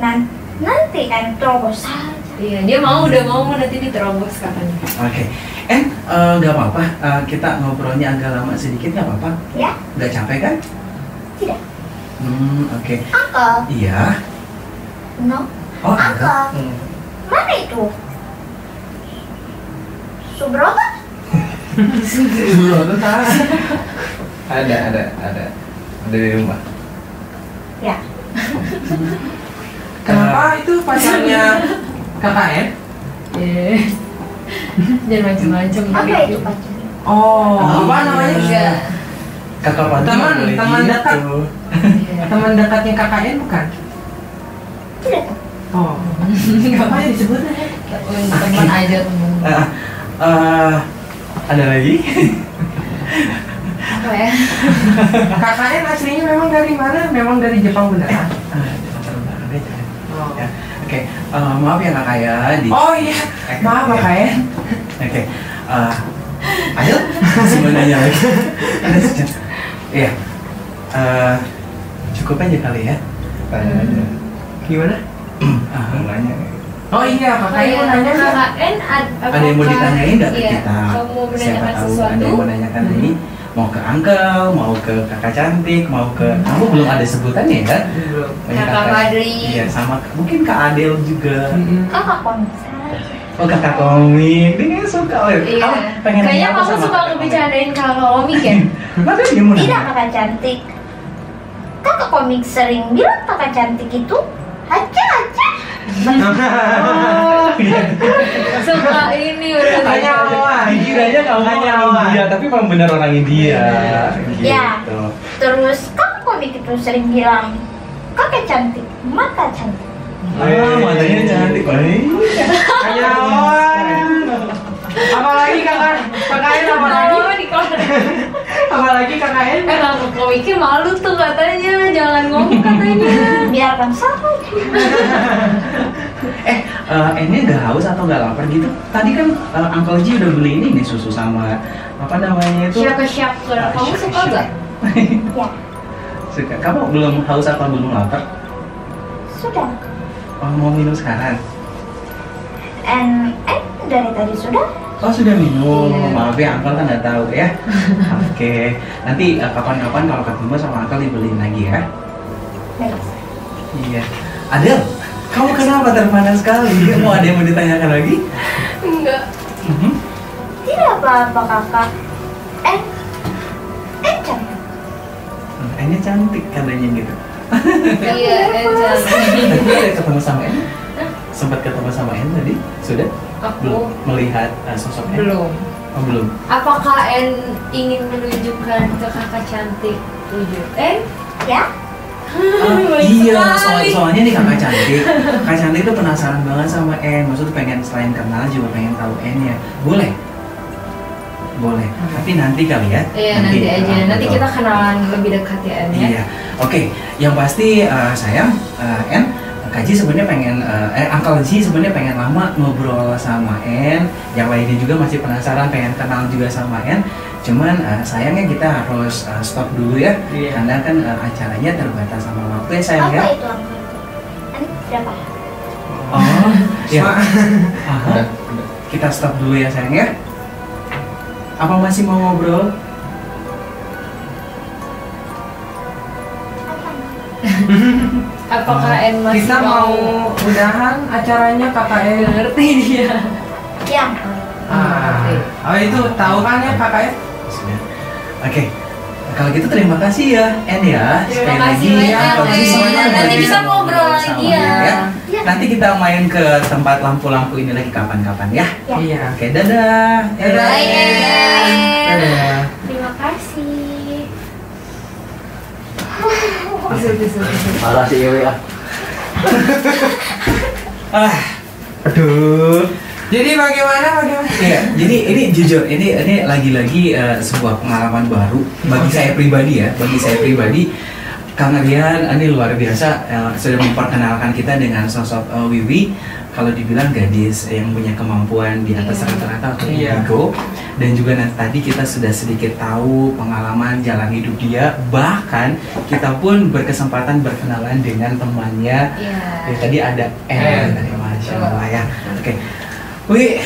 Speaker 3: Nanti kan terobos saja.
Speaker 4: Iya, dia udah mau nanti diterobos katanya.
Speaker 1: Oke. Nggak apa-apa. Kita ngobrolnya agak lama sedikit, nggak apa-apa.
Speaker 3: Ya.
Speaker 1: Nggak capek kan?
Speaker 3: Tidak.
Speaker 1: Oke.
Speaker 3: Uncle.
Speaker 1: Iya.
Speaker 3: No.
Speaker 1: Oh,
Speaker 3: Uncle. Mana itu? Subroto?
Speaker 1: Subroto tak? Ada di rumah.
Speaker 3: Ya.
Speaker 2: Kenapa itu pacarnya KKN?
Speaker 4: Jangan macam-macam.
Speaker 3: Apa itu pacarnya?
Speaker 2: Oh, apa namanya?
Speaker 4: Enggak.
Speaker 1: Kakak Pati
Speaker 2: Teman dekat. Teman dekatnya KKN bukan?
Speaker 3: Tidak.
Speaker 2: Oh, apa yang disebutnya?
Speaker 4: Teman aja teman.
Speaker 1: Ada lagi?
Speaker 4: Apa ya?
Speaker 2: KKN aslinya memang dari mana? Memang dari Jepang beneran?
Speaker 1: Ya. Oke, maaf ya Kak ya.
Speaker 2: Oh iya, maaf Kak ya.
Speaker 1: Oke, ayo semua nanya lagi. Iya, cukup aja kali ya.
Speaker 2: Gimana?
Speaker 1: Nanya.
Speaker 2: Oh iya, kakaknya mau nanya nggak?
Speaker 4: KKN
Speaker 1: Ada yang mau ditanyain nggak ke
Speaker 4: iya,
Speaker 1: kita?
Speaker 4: kamu mau
Speaker 1: Siapa
Speaker 4: menanyakan
Speaker 1: tahu
Speaker 4: sesuatu?
Speaker 1: ada yang mau nanyakan ini. Mau ke Uncle, mau ke kakak cantik, mau ke kamu belum ada sebutannya ya?
Speaker 2: Belum.
Speaker 1: Banyak
Speaker 4: Kakak Fadli.
Speaker 1: Iya, sama mungkin Kak Adel juga.
Speaker 3: Kakak komik.
Speaker 1: Oh kakak komik, dia kayaknya suka.
Speaker 4: Iya.
Speaker 1: Kamu pengen
Speaker 4: Kayaknya
Speaker 1: nanya apa
Speaker 4: kamu
Speaker 1: sama
Speaker 4: suka
Speaker 1: kakak
Speaker 4: ngebicarain kakak komik ya?
Speaker 1: Kenapa dia mau
Speaker 3: Tidak,
Speaker 1: nanya?
Speaker 3: kakak cantik. Kakak komik sering bilang kakak cantik itu aja.
Speaker 4: Suka ini udah
Speaker 2: Hanya awal.
Speaker 1: Dikiranya kamu
Speaker 2: Hanya
Speaker 1: orang
Speaker 2: awal.
Speaker 1: India, tapi memang benar orang India.
Speaker 3: Ya.
Speaker 1: Gitu.
Speaker 3: Terus kakak komik itu sering bilang kakak cantik, mata cantik.
Speaker 1: Matanya cantik banget.
Speaker 2: Hanya awal. Apalagi KKN apalagi?
Speaker 4: Oh, di kelas.
Speaker 2: Apalagi KKN?
Speaker 4: Kakak komiknya malu tuh katanya, jangan ngomong katanya.
Speaker 3: Biarkan saja.
Speaker 1: Ini nggak haus atau nggak lapar gitu? Tadi kan Uncle Ji udah beli ini nih susu sama apa namanya itu?
Speaker 4: Siap. Kamu suka gak?
Speaker 3: Ya,
Speaker 1: Suka. Kamu belum haus atau belum lapar?
Speaker 3: sudah.
Speaker 1: Oh, mau minum sekarang?
Speaker 3: And dari tadi sudah
Speaker 1: Oh sudah minum,
Speaker 4: Iya.
Speaker 1: maaf ya Uncle kan nggak tahu ya. Oke, nanti kapan-kapan kalau ketemu sama Uncle dibeliin lagi ya.
Speaker 3: Baik.
Speaker 1: Iya. Adel, kamu kenapa terpana sekali? Mau ada yang mau ditanyakan lagi?
Speaker 5: Enggak.
Speaker 3: Tidak apa-apa kakak. Cantik.
Speaker 1: Ini cantik katanya gitu.
Speaker 4: Iya,
Speaker 1: Tadi ada ketemu sama En? Sempat ketemu sama En tadi? Sudah? Belum
Speaker 4: aku
Speaker 1: melihat sosok En?
Speaker 4: belum.
Speaker 1: Oh belum.
Speaker 4: Apakah En ingin menunjukkan ke kakak cantik wujud En?
Speaker 3: Ya?
Speaker 1: Iya, soalnya nih kakak cantik. Kakak cantik tuh penasaran banget sama En. Maksudnya pengen selain kenal juga pengen tahu En ya. Boleh? Boleh. Tapi nanti kali ya.
Speaker 4: Iya, nanti aja. Nanti
Speaker 1: betul.
Speaker 4: kita kenalan lebih dekat ya En ya.
Speaker 1: Iya. Oke, yang pasti sayang En, Kak Ji sebenarnya pengen Uncle Ji sebenarnya pengen lama ngobrol sama En. Yang lainnya juga masih penasaran pengen kenal juga sama En. Cuman sayangnya kita harus stop dulu ya.
Speaker 2: Iya.
Speaker 1: Karena kan acaranya terbatas sama waktu ya sayang ya.
Speaker 3: Apa itu Uncle? Ini berapa?
Speaker 1: Oh, ya. Aha.
Speaker 2: Udah.
Speaker 1: Kita stop dulu ya sayang ya. Apa masih mau ngobrol?
Speaker 4: Apakah En masih
Speaker 2: Kita mau udahan acaranya kakak En.
Speaker 4: ngerti dia?
Speaker 3: Ya.
Speaker 2: Oh itu tahu kan ya kakak En?
Speaker 1: Sudah. Oke. Kalau gitu terima kasih ya En ya.
Speaker 4: Terima
Speaker 1: Sekali
Speaker 4: kasih
Speaker 1: lagi
Speaker 4: banyak,
Speaker 1: Uncle Ji
Speaker 4: En.
Speaker 1: semuanya
Speaker 4: Nanti
Speaker 1: udah
Speaker 4: kita
Speaker 1: bisa
Speaker 4: ngobrol lagi
Speaker 1: sama
Speaker 4: ya.
Speaker 3: Ya.
Speaker 1: Nanti kita main ke tempat lampu-lampu ini lagi kapan-kapan ya.
Speaker 3: Ya.
Speaker 2: Iya.
Speaker 1: Oke, dadah.
Speaker 2: Dadah.
Speaker 4: Bye, En.
Speaker 2: Dadah.
Speaker 3: Terima kasih.
Speaker 4: Tisu.
Speaker 6: Parah sih Ewe ah.
Speaker 1: Ah, aduh.
Speaker 2: Jadi bagaimana?
Speaker 1: Iya, jadi ini jujur, ini lagi-lagi sebuah pengalaman baru bagi saya pribadi ya, bagi saya pribadi. Kang Rian ini luar biasa sudah memperkenalkan kita dengan sosok Wiwi. Kalau dibilang gadis yang punya kemampuan di atas rata-rata atau
Speaker 2: Iya.
Speaker 1: indigo, dan juga tadi kita sudah sedikit tahu pengalaman jalan hidup dia. Bahkan kita pun berkesempatan berkenalan dengan temannya.
Speaker 4: Iya.
Speaker 1: Ya, tadi ada
Speaker 2: En.
Speaker 1: tadi Masya Allah ya. Oke, Wi,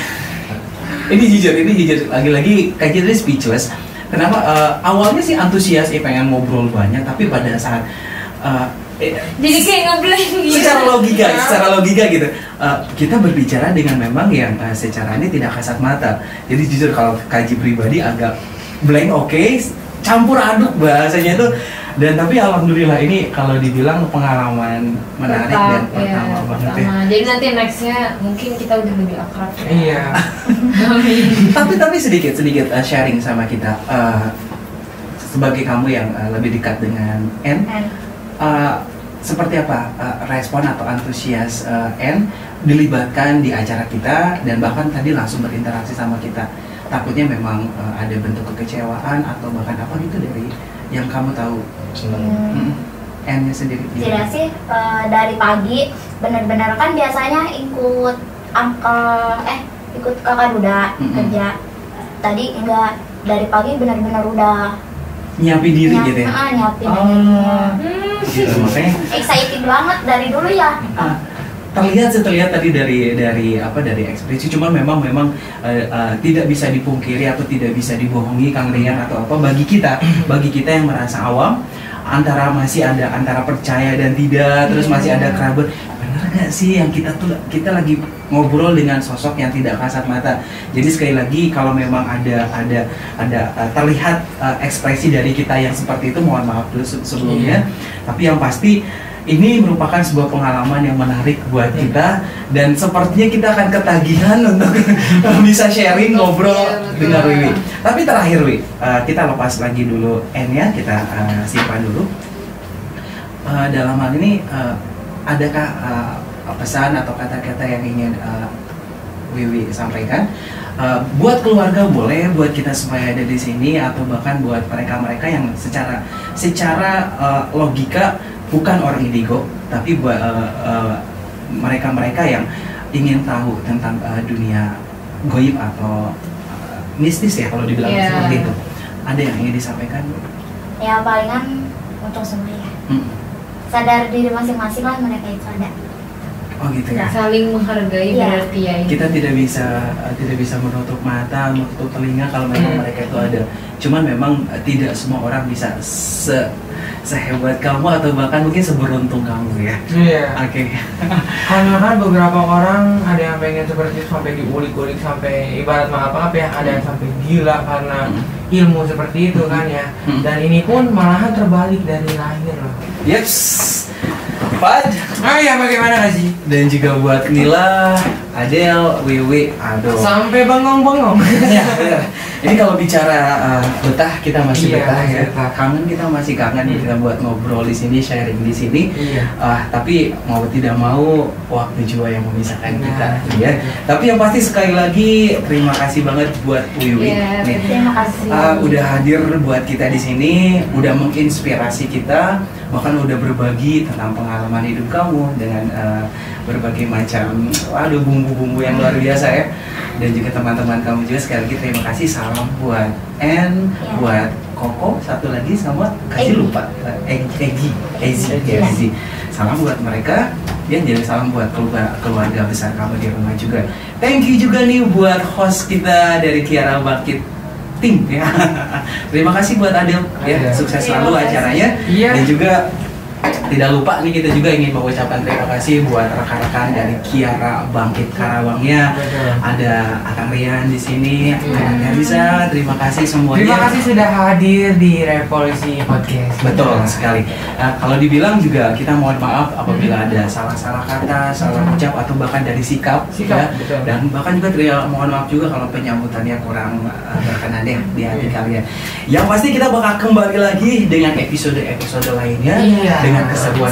Speaker 1: ini jujur lagi-lagi kayak tadi speechless. Kenapa? Awalnya sih antusias, pengen ngobrol banyak, tapi pada saat
Speaker 4: Jadi kayak ngeblank gitu.
Speaker 1: secara logika gitu, kita berbicara dengan memang yang secara ini tidak kasat mata. Jadi jujur kalau kaji pribadi agak blank, oke, campur aduk bahasanya itu. Dan tapi alhamdulillah ini kalau dibilang pengalaman menarik dan pertama banget ya.
Speaker 4: Jadi nanti nextnya mungkin kita udah lebih akrab ya.
Speaker 2: Iya.
Speaker 1: Tapi sedikit sharing sama kita sebagai kamu yang lebih dekat dengan En. Seperti apa respon atau antusias En dilibatkan di acara kita dan bahkan tadi langsung berinteraksi sama kita. Takutnya memang ada bentuk kekecewaan atau bahkan apa gitu dari yang kamu tahu. En-nya sendiri.
Speaker 3: Tidak sih, dari pagi benar-benar kan biasanya ikut ikut kakak Duda kerja. Tadi enggak, dari pagi benar-benar udah
Speaker 1: Nyiapin diri gitu ya.
Speaker 3: Nyiapin
Speaker 1: Gitu, makanya
Speaker 3: excited banget dari dulu ya.
Speaker 1: terlihat tadi dari ekspresi, cuma memang tidak bisa dipungkiri atau tidak bisa dibohongi Kang Rian atau apa bagi kita yang merasa awam masih ada antara percaya dan tidak, terus masih ada keraguan, bener nggak sih yang kita lagi ngobrol dengan sosok yang tidak kasat mata. Jadi sekali lagi kalau memang ada terlihat ekspresi dari kita yang seperti itu, mohon maaf dulu sebelumnya. Tapi yang pasti ini merupakan sebuah pengalaman yang menarik buat kita dan sepertinya kita akan ketagihan untuk bisa sharing ngobrol dengan Wiwi. Tapi terakhir Wi, kita lepas lagi dulu En ya, kita simpan dulu. Dalam hal ini adakah pesan atau kata-kata yang ingin Wiwi sampaikan? Buat keluarga boleh, buat kita supaya ada di sini, atau bahkan buat mereka-mereka yang secara logika bukan orang indigo, tapi buat mereka-mereka yang ingin tahu tentang dunia goib atau mistis ya kalau dibilang seperti itu. Ada yang ingin disampaikan?
Speaker 3: Ya palingan untuk semua ya. Sadar diri masing-masing lah, mereka itu ada.
Speaker 1: Oh gitu ya.
Speaker 4: Saling menghargai berarti ya.
Speaker 1: Kita tidak bisa menutup mata, menutup telinga kalau memang mereka itu ada. Cuman memang tidak semua orang bisa sehebat kamu atau bahkan mungkin seberuntung kamu ya.
Speaker 2: Iya.
Speaker 1: Oke.
Speaker 2: Karena kan beberapa orang ada yang pengen seperti itu sampai diulik-ulik sampai ibarat maaf ya, ada yang sampai gila karena ilmu seperti itu kan ya. Dan ini pun malahan terbalik dari lahir loh.
Speaker 1: Yeps. Pad.
Speaker 2: Oh iya, bagaimana sih?
Speaker 1: Dan juga buat Nila, Adel, Wiwi, aduh.
Speaker 2: Sampai bengong-bengong.
Speaker 1: Ya, benar. Ini kalau bicara betah, kita masih betah ya.
Speaker 2: Betah.
Speaker 1: Kangen, kita masih kangen kita buat ngobrol di sini, sharing di sini.
Speaker 2: Iya.
Speaker 1: Tapi mau tidak mau waktu jua yang memisahkan kita, ya. Tapi yang pasti sekali lagi terima kasih banget buat Wiwi.
Speaker 4: Nih. Terima kasih.
Speaker 1: Udah hadir buat kita di sini, udah menginspirasi kita, bahkan udah berbagi tentang pengalaman hidup kamu dengan berbagai macam, bumbu-bumbu yang luar biasa ya. Dan juga teman-teman kamu juga sekali lagi terima kasih. Salam buat buat Koko, satu lagi sama kasih lupa Ezi. Salam buat mereka. Dan jadi salam buat keluarga besar kamu di rumah juga. Thank you juga nih buat host kita dari Kiara Bangkit Tim ya. Terima kasih buat Adel ya, sukses selalu acaranya. Dan juga tidak lupa nih kita juga ingin mengucapkan terima kasih buat rekan-rekan dari Kiara Bangkit Karawangnya. Ada Akang Rian di sini, Kak Risa, terima kasih semuanya.
Speaker 2: Terima kasih sudah hadir di Revolusi Podcast.
Speaker 1: Betul sekali. Kalau dibilang juga kita mohon maaf apabila ada salah-salah kata, salah ucap atau bahkan dari sikap ya.
Speaker 2: Betul.
Speaker 1: Dan bahkan juga mohon maaf juga kalau penyambutannya kurang berkenan ya di hati kalian. Yang pasti kita bakal kembali lagi dengan episode lainnya, dengan keseruan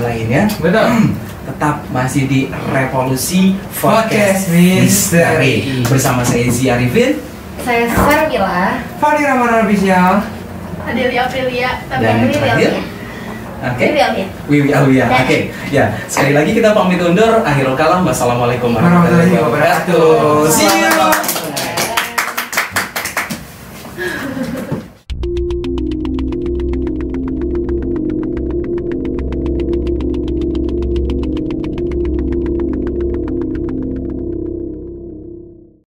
Speaker 1: lainnya.
Speaker 2: Betul.
Speaker 1: Tetap masih di Revolusi
Speaker 2: Podcast Misteri
Speaker 1: bersama saya Zia Arifin,
Speaker 4: Saya Sarmila,
Speaker 2: Fadli Ramadan Official,
Speaker 5: Adelia Aprilia,
Speaker 1: dan terakhir Wiwi Aulia. Oke, ya sekali lagi kita pamit undur. Akhirul kalam, wassalamualaikum warahmatullahi wabarakatuh. See you.